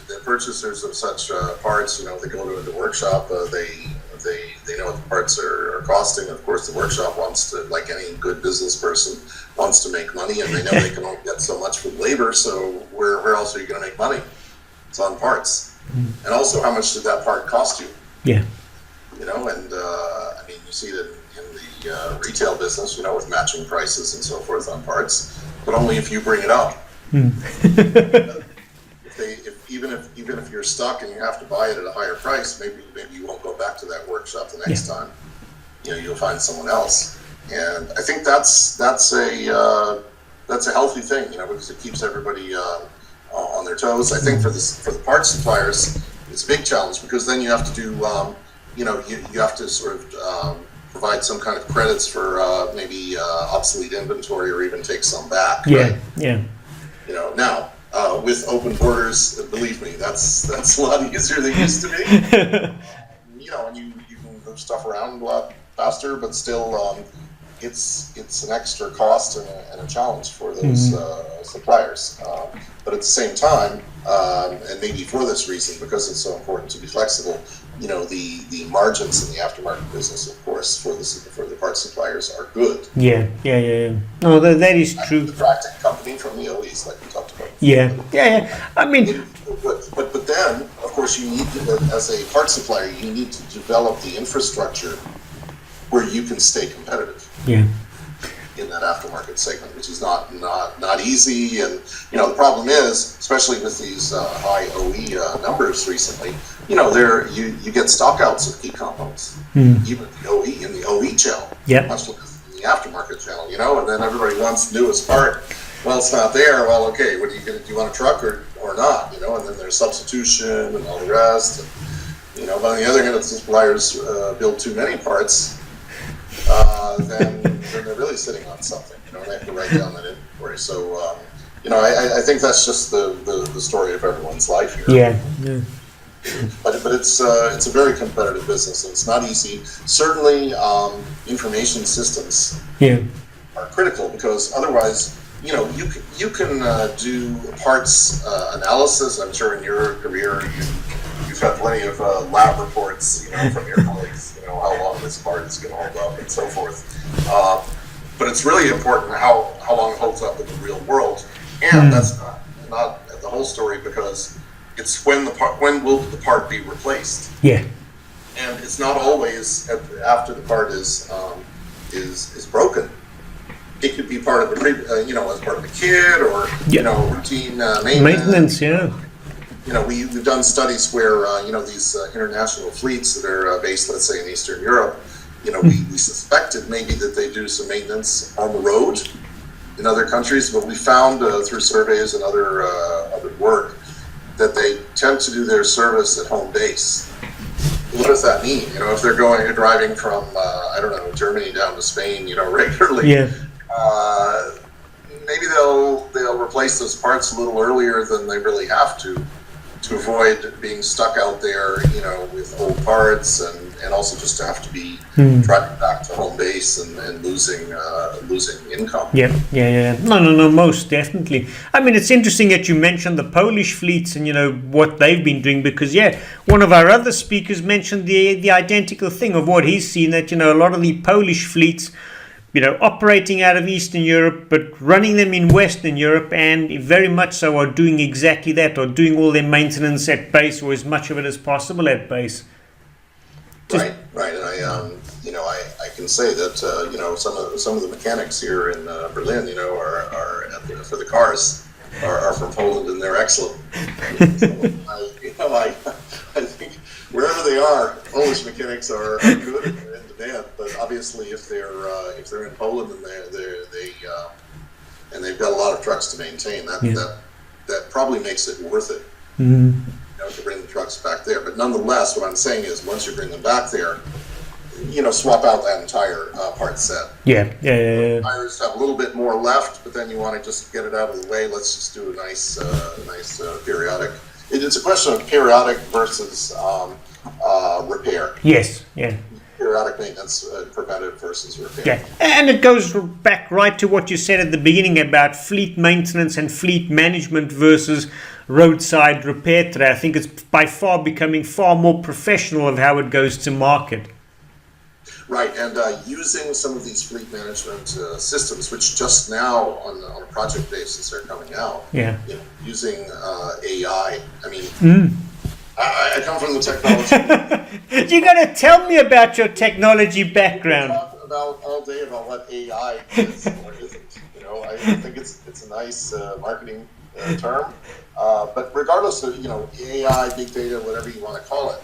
the purchasers of such parts, they go to the workshop, they know what the parts are costing. Of course, the workshop wants to, like any good business person, wants to make money, and they know they can only get so much for labor. So where else are you going to make money? It's on parts, and also how much did that part cost you? Yeah, and I mean, you see that in the retail business, with matching prices and so forth on parts, but only if you bring it up. Even if you're stuck and you have to buy it at a higher price, maybe you won't go back to that workshop the next time. You'll find someone else, and I think that's a healthy thing, because it keeps everybody on their toes. I think for the parts suppliers, it's a big challenge, because then you have to do you have to sort of provide some kind of credits for maybe obsolete inventory, or even take some back. Yeah, right? Yeah. Now, with open borders, believe me, that's a lot easier than it used to be. And you can move stuff around a lot faster, but still, it's an extra cost and a challenge for those suppliers. But at the same time, and maybe for this reason, because it's so important to be flexible, the margins in the aftermarket business, of course, for the parts suppliers are good. Yeah. No, that is true. Attracting company from the OEs, like we talked about. Yeah. I mean, but then, of course, you need to, as a parts supplier, you need to develop the infrastructure where you can stay competitive. Yeah. In that aftermarket segment, which is not easy, and the problem is, especially with these high OE numbers recently, you get stockouts of key components, even in the OE channel, much less in the aftermarket channel, and then everybody wants the newest part. Well, it's not there. Well, okay, what are you going to do? You want a truck or not? And then there's substitution and all the rest. And, but on the other hand, if the suppliers build too many parts, then they're really sitting on something, and they have to write down that inventory. So, I think that's just the story of everyone's life here. Yeah. But it's a very competitive business, and it's not easy. Certainly, information systems are critical, because otherwise, you can do parts analysis. I'm sure in your career you've had plenty of lab reports, from your colleagues, how long this part is going to hold up and so forth. But it's really important how long it holds up in the real world, and that's not the whole story, because it's when will the part be replaced? Yeah. And it's not always after the part is broken. It could be part of as part of a kit, or routine maintenance. We've done studies where these international fleets that are based, let's say, in Eastern Europe. We suspected maybe that they do some maintenance on the road in other countries, but we found through surveys and other work that they tend to do their service at home base. What does that mean? If they're driving from Germany down to Spain, regularly. Yeah. Maybe they'll replace those parts a little earlier than they really have to avoid being stuck out there, with old parts, and also just to have to be driving back to home base and losing income. Yeah. No, most definitely. I mean, it's interesting that you mentioned the Polish fleets and what they've been doing, because one of our other speakers mentioned the identical thing of what he's seen, that a lot of the Polish fleets, operating out of Eastern Europe, but running them in Western Europe, and very much so are doing exactly that, or doing all their maintenance at base, or as much of it as possible at base. Right. And I can say that some of the mechanics here in Berlin, are for the cars are from Poland, and they're excellent. So, I think wherever they are, Polish mechanics are good and in demand. But obviously, if they're in Poland and they've got a lot of trucks to maintain, that probably makes it worth it. To bring the trucks back there. But nonetheless, what I'm saying is, once you bring them back there, swap out that entire part set. Yeah. Tires have a little bit more left, but then you want to just get it out of the way. Let's just do a nice periodic. It's a question of periodic versus repair. Yes. Yeah. Periodic maintenance, preventive versus repair. Yeah, and it goes back right to what you said at the beginning about fleet maintenance and fleet management versus roadside repair today. I think it's by far becoming far more professional of how it goes to market. Right, and using some of these fleet management systems, which just now on a project basis are coming out. Yeah. Using AI. I mean. I come from the technology. You're going to tell me about your technology background. We talk about all day about what AI is or isn't. I think it's a nice marketing term. But regardless of AI, big data, whatever you want to call it,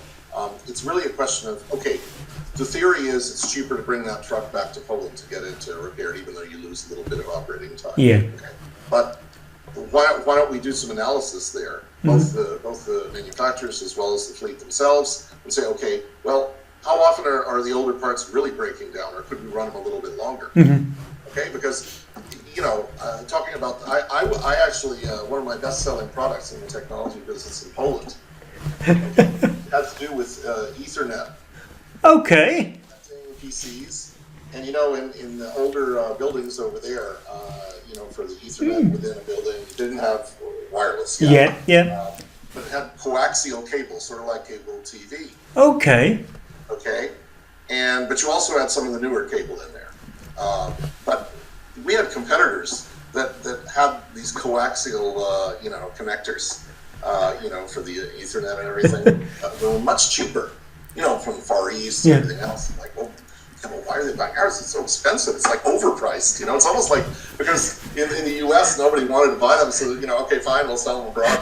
it's really a question of, okay, the theory is it's cheaper to bring that truck back to Poland to get it repaired, even though you lose a little bit of operating time. Yeah. Okay. But why don't we do some analysis there, both the manufacturers as well as the fleet themselves, and say, okay, well, how often are the older parts really breaking down, or could we run them a little bit longer? Okay, because talking about, I actually, one of my best-selling products in the technology business in Poland had to do with Ethernet. Okay. PCs, and in the older buildings over there, for the Ethernet within a building, it didn't have wireless yet. Yeah. But it had coaxial cable, sort of like cable TV. Okay. Okay, but you also had some of the newer cable in there. But we had competitors that had these coaxial, connectors, for the Ethernet and everything. They were much cheaper, from the Far East and everything else. I'm like, well, why are they buying ours? It's so expensive. It's like overpriced. It's almost like, because in the U.S. nobody wanted to buy them, so okay, fine, we'll sell them abroad.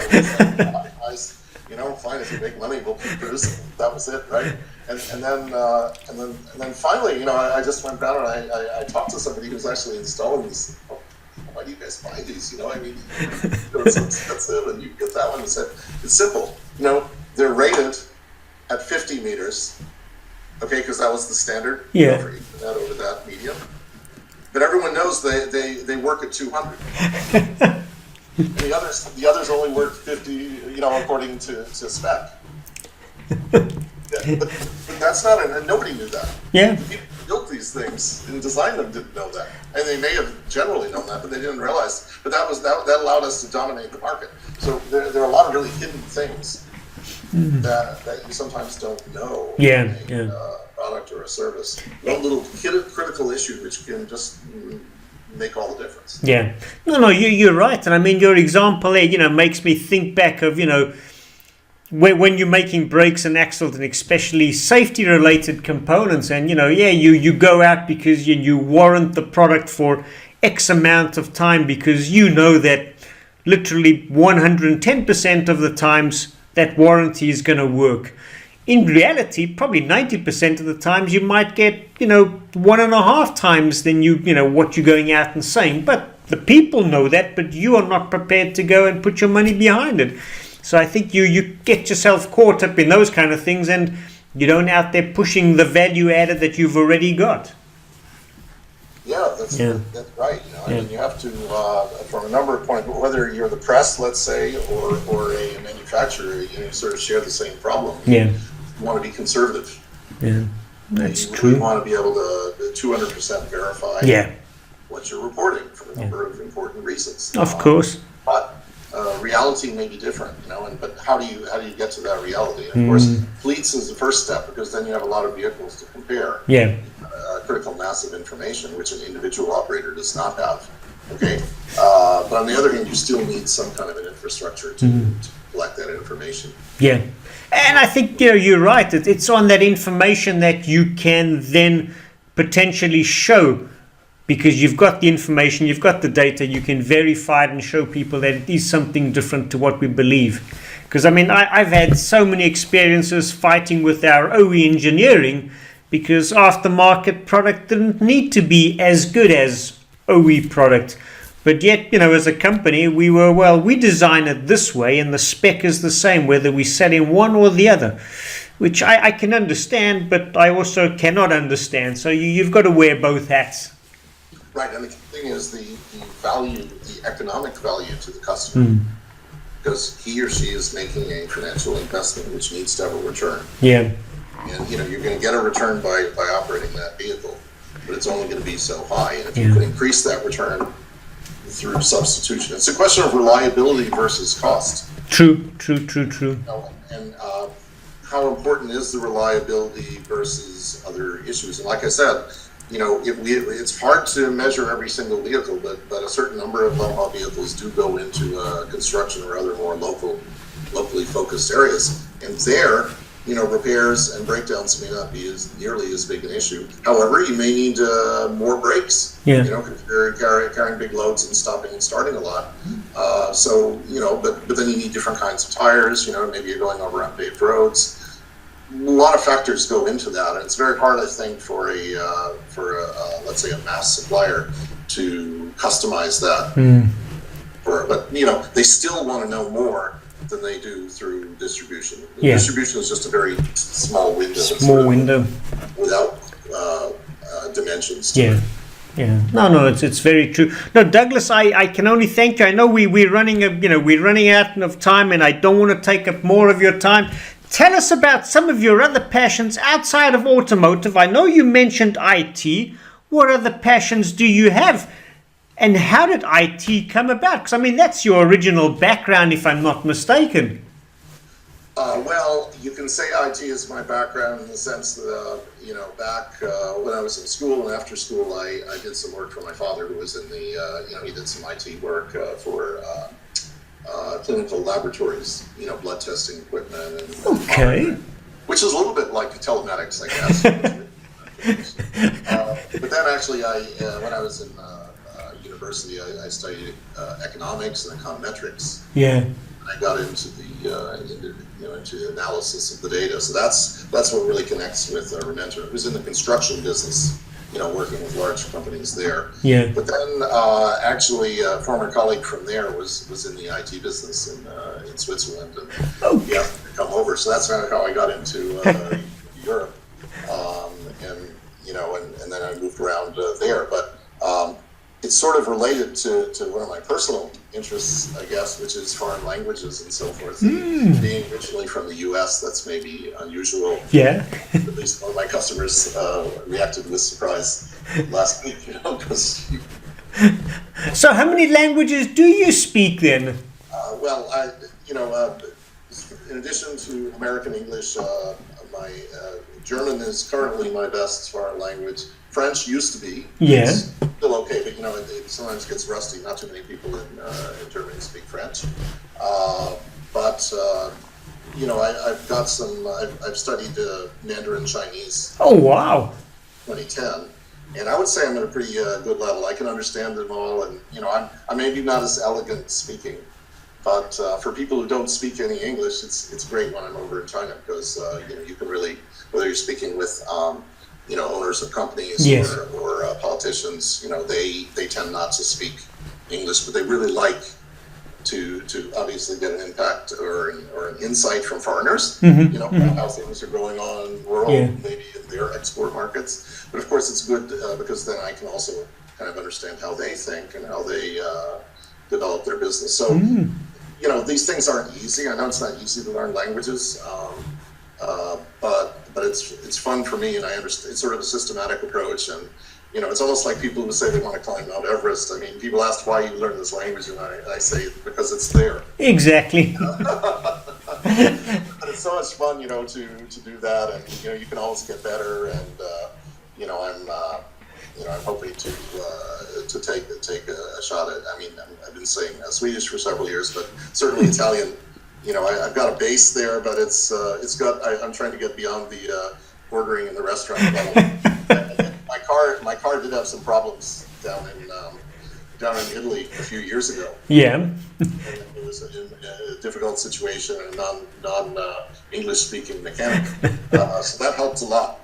Fine, if you make money, we'll produce them. That was it, right? And then finally, I just went down and I talked to somebody who was actually installing these. Oh, why do you guys buy these? It's so expensive, and you get that one. He said, it's simple. They're rated at 50 meters. Okay, because that was the standard for Ethernet over that medium. But everyone knows they work at 200. And the others only work 50, according to spec. But that's not, and nobody knew that. Yeah. The people who built these things and designed them didn't know that, and they may have generally known that, but they didn't realize. But that allowed us to dominate the market. So there are a lot of really hidden things that you sometimes don't know. Yeah. In a product or a service. One little critical issue which can just make all the difference. Yeah. No, you're right. And I mean, your example there, makes me think back of, when you're making brakes and axles and especially safety related components, and, you go out because you warrant the product for X amount of time because that literally 110% of the times that warranty is going to work. In reality, probably 90% of the times you might get, 1.5 times than what you're going out and saying. But the people know that, but you are not prepared to go and put your money behind it. So I think you get yourself caught up in those kind of things, and you don't out there pushing the value added that you've already got. Yeah, that's right. I mean, you have to, from a number of points, whether you're the press, let's say, or a manufacturer, you sort of share the same problem. Yeah. You want to be conservative. Yeah, that's you true. You want to be able to 200% verify what you're reporting for a number of important reasons. Of course. But reality may be different, but how do you get to that reality? And of course, fleets is the first step, because then you have a lot of vehicles to compare. Yeah. Critical mass of information, which an individual operator does not have. Okay, but on the other hand, you still need some kind of an infrastructure to collect that information. Yeah, and I think you're right. It's on that information that you can then potentially show, because you've got the information, you've got the data, you can verify it and show people that it is something different to what we believe. Because I mean, I've had so many experiences fighting with our OE engineering, because aftermarket product didn't need to be as good as OE product. But yet, as a company, we design it this way, and the spec is the same, whether we sell in one or the other, which I can understand, but I also cannot understand. So you've got to wear both hats. Right, and the thing is the value, the economic value to the customer, because he or she is making a financial investment which needs to have a return. Yeah. And you're going to get a return by operating that vehicle, but it's only going to be so high. And if you can increase that return through substitution, it's a question of reliability versus cost. True. And how important is the reliability versus other issues? And like I said, it's hard to measure every single vehicle, but a certain number of long-haul vehicles do go into construction or other more locally focused areas, and there, repairs and breakdowns may not be nearly as big an issue. However, you may need more brakes. Because you're carrying big loads and stopping and starting a lot. But then you need different kinds of tires. Maybe you're going over unpaved roads. A lot of factors go into that, and it's very hard, I think, for a let's say a mass supplier to customize that. But they still want to know more than they do through distribution. Distribution is just a very small window. Small window. Without dimensions. Yeah, no, it's very true. No, Douglas, I can only thank you. I know we're running out of time, and I don't want to take up more of your time. Tell us about some of your other passions outside of automotive. I know you mentioned IT. What other passions do you have, and how did IT come about? Because I mean, that's your original background, if I'm not mistaken. Well, you can say IT is my background in the sense that, back when I was in school and after school, I did some work for my father who was in the, he did some IT work for clinical laboratories, blood testing equipment. Okay. Which is a little bit like telematics, I guess. But then actually, when I was in university, I studied economics and econometrics. Yeah. I got into into analysis of the data. So that's what really connects with Roberto. It was in the construction business, working with large companies there. Yeah. But then actually, a former colleague from there was in the IT business in Switzerland, and he asked me to come over. So that's how I got into Europe, and then I moved around there. But it's sort of related to one of my personal interests, I guess, which is foreign languages and so forth. Being originally from the U.S., that's maybe unusual. Yeah. At least one of my customers reacted with surprise last week, because... So how many languages do you speak then? Well, in addition to American English, my German is currently my best foreign language. French used to be. Yeah. It's still okay, but it sometimes gets rusty. Not too many people in Germany speak French. I've got some. I've studied Mandarin Chinese. Oh wow. 2010, and I would say I'm at a pretty good level. I can understand them all, and I'm maybe not as elegant speaking, but for people who don't speak any English, it's great when I'm over in China, because you can really, whether you're speaking with owners of companies, yes, or politicians, they tend not to speak English, but they really like to obviously get an impact or an insight from foreigners, how things are going on in the world, maybe in their export markets. But of course it's good because then I can also kind of understand how they think and how they develop their business. So, these things aren't easy. I know it's not easy to learn languages, but it's fun for me, and I understand it's sort of a systematic approach. And it's almost like people who say they want to climb Mount Everest. I mean, people ask why you learn this language, and I say because it's there. Exactly. But it's so much fun, to do that, and you can always get better. And I'm hoping to take a shot at. I mean, I've been saying Swedish for several years, but certainly Italian. I've got a base there, but I'm trying to get beyond the ordering in the restaurant level. My car did have some problems down in Italy a few years ago. Yeah. And it was a difficult situation, and non-English speaking mechanic. So that helped a lot.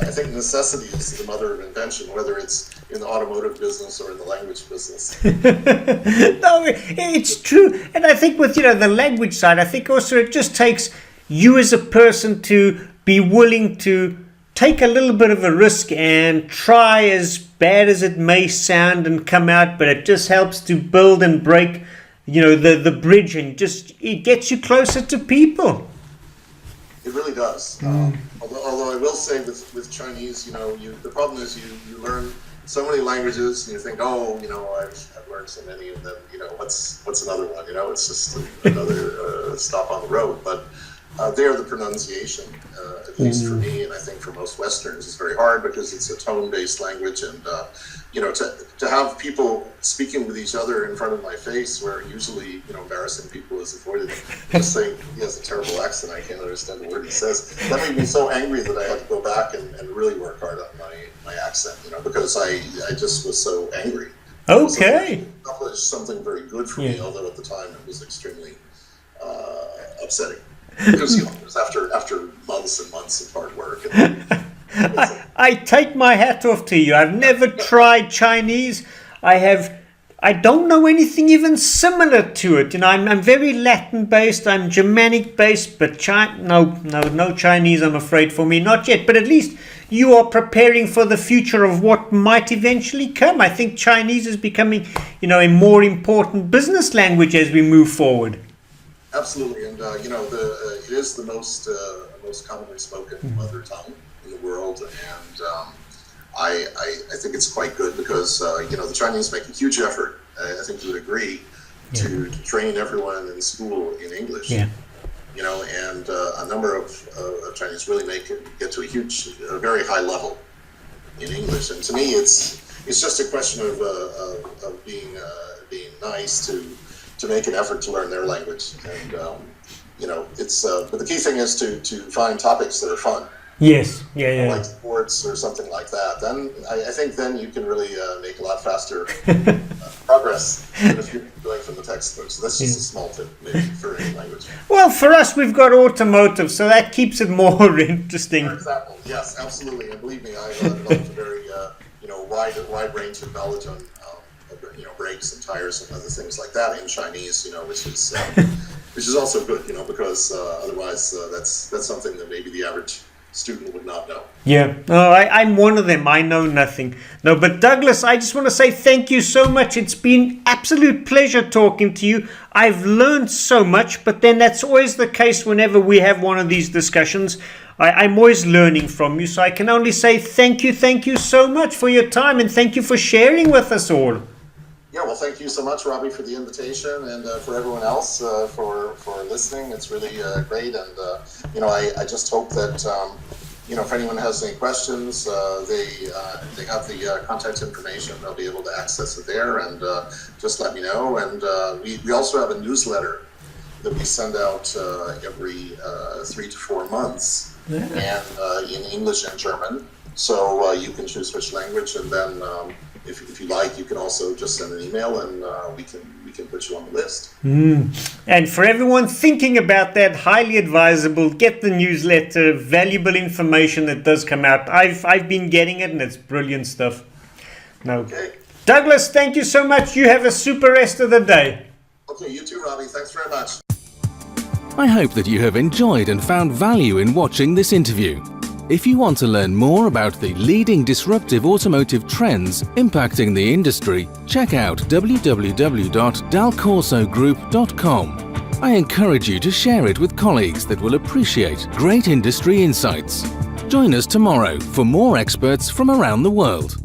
I think necessity is the mother of invention, whether it's in the automotive business or in the language business. No, it's true. And I think with, the language side, I think also it just takes you as a person to be willing to take a little bit of a risk and try, as bad as it may sound, and come out, but it just helps to build and break, the bridge, and just it gets you closer to people. It really does. Although I will say with Chinese, the problem is you learn so many languages, and you think, I've learned so many of them. What's another one? It's just another stop on the road. But there, the pronunciation, at least for me, and I think for most Westerners, is very hard because it's a tone-based language, and to have people speaking with each other in front of my face, where usually embarrassing people is avoided, just saying he has a terrible accent, I can't understand a word he says. That made me so angry that I had to go back and really work hard on my accent, because I just was so angry. Okay. It accomplished something very good for me, although at the time it was extremely upsetting. Because it was after months and months of hard work. I take my hat off to you. I've never tried Chinese. I don't know anything even similar to it. I'm very Latin based. I'm Germanic based, but no Chinese, I'm afraid, for me, not yet. But at least you are preparing for the future of what might eventually come. I think Chinese is becoming, a more important business language as we move forward. Absolutely, and it is the most commonly spoken mother tongue in the world, and I think it's quite good because the Chinese make a huge effort. I think you would agree to train everyone in school in English. Yeah. And a number of Chinese really get to a very high level in English. And to me, it's just a question of being nice to make an effort to learn their language. And but the key thing is to find topics that are fun. Yes, yeah. Like sports or something like that. Then I think then you can really make a lot faster progress than if you're going from the textbook. So that's just a small tip, maybe, for any language. Well, for us, we've got automotive, so that keeps it more interesting. For example, yes, absolutely. And believe me, I've developed a very wide range of knowledge on brakes and tires and other things like that in Chinese. Which is also good, because otherwise that's something that maybe the average student would not know. Yeah, I'm one of them. I know nothing. No, but Douglas, I just want to say thank you so much. It's been absolute pleasure talking to you. I've learned so much, but then that's always the case whenever we have one of these discussions. I'm always learning from you, so I can only say thank you so much for your time, and thank you for sharing with us all. Yeah, well, thank you so much, Robbie, for the invitation, and for everyone else for listening. It's really great, and I just hope that if anyone has any questions, they have the contact information. They'll be able to access it there, and just let me know. And we also have a newsletter that we send out every 3 to 4 months, and in English and German. So you can choose which language, and then. If you like, you can also just send an email, and we can put you on the list. And for everyone thinking about that, highly advisable. Get the newsletter, valuable information that does come out. I've been getting it, and it's brilliant stuff. No, Okay. Douglas, thank you so much. You have a super rest of the day. Okay, you too, Robbie. Thanks very much. I hope that you have enjoyed and found value in watching this interview. If you want to learn more about the leading disruptive automotive trends impacting the industry, check out www.dalcorsogroup.com. I encourage you to share it with colleagues that will appreciate great industry insights. Join us tomorrow for more experts from around the world.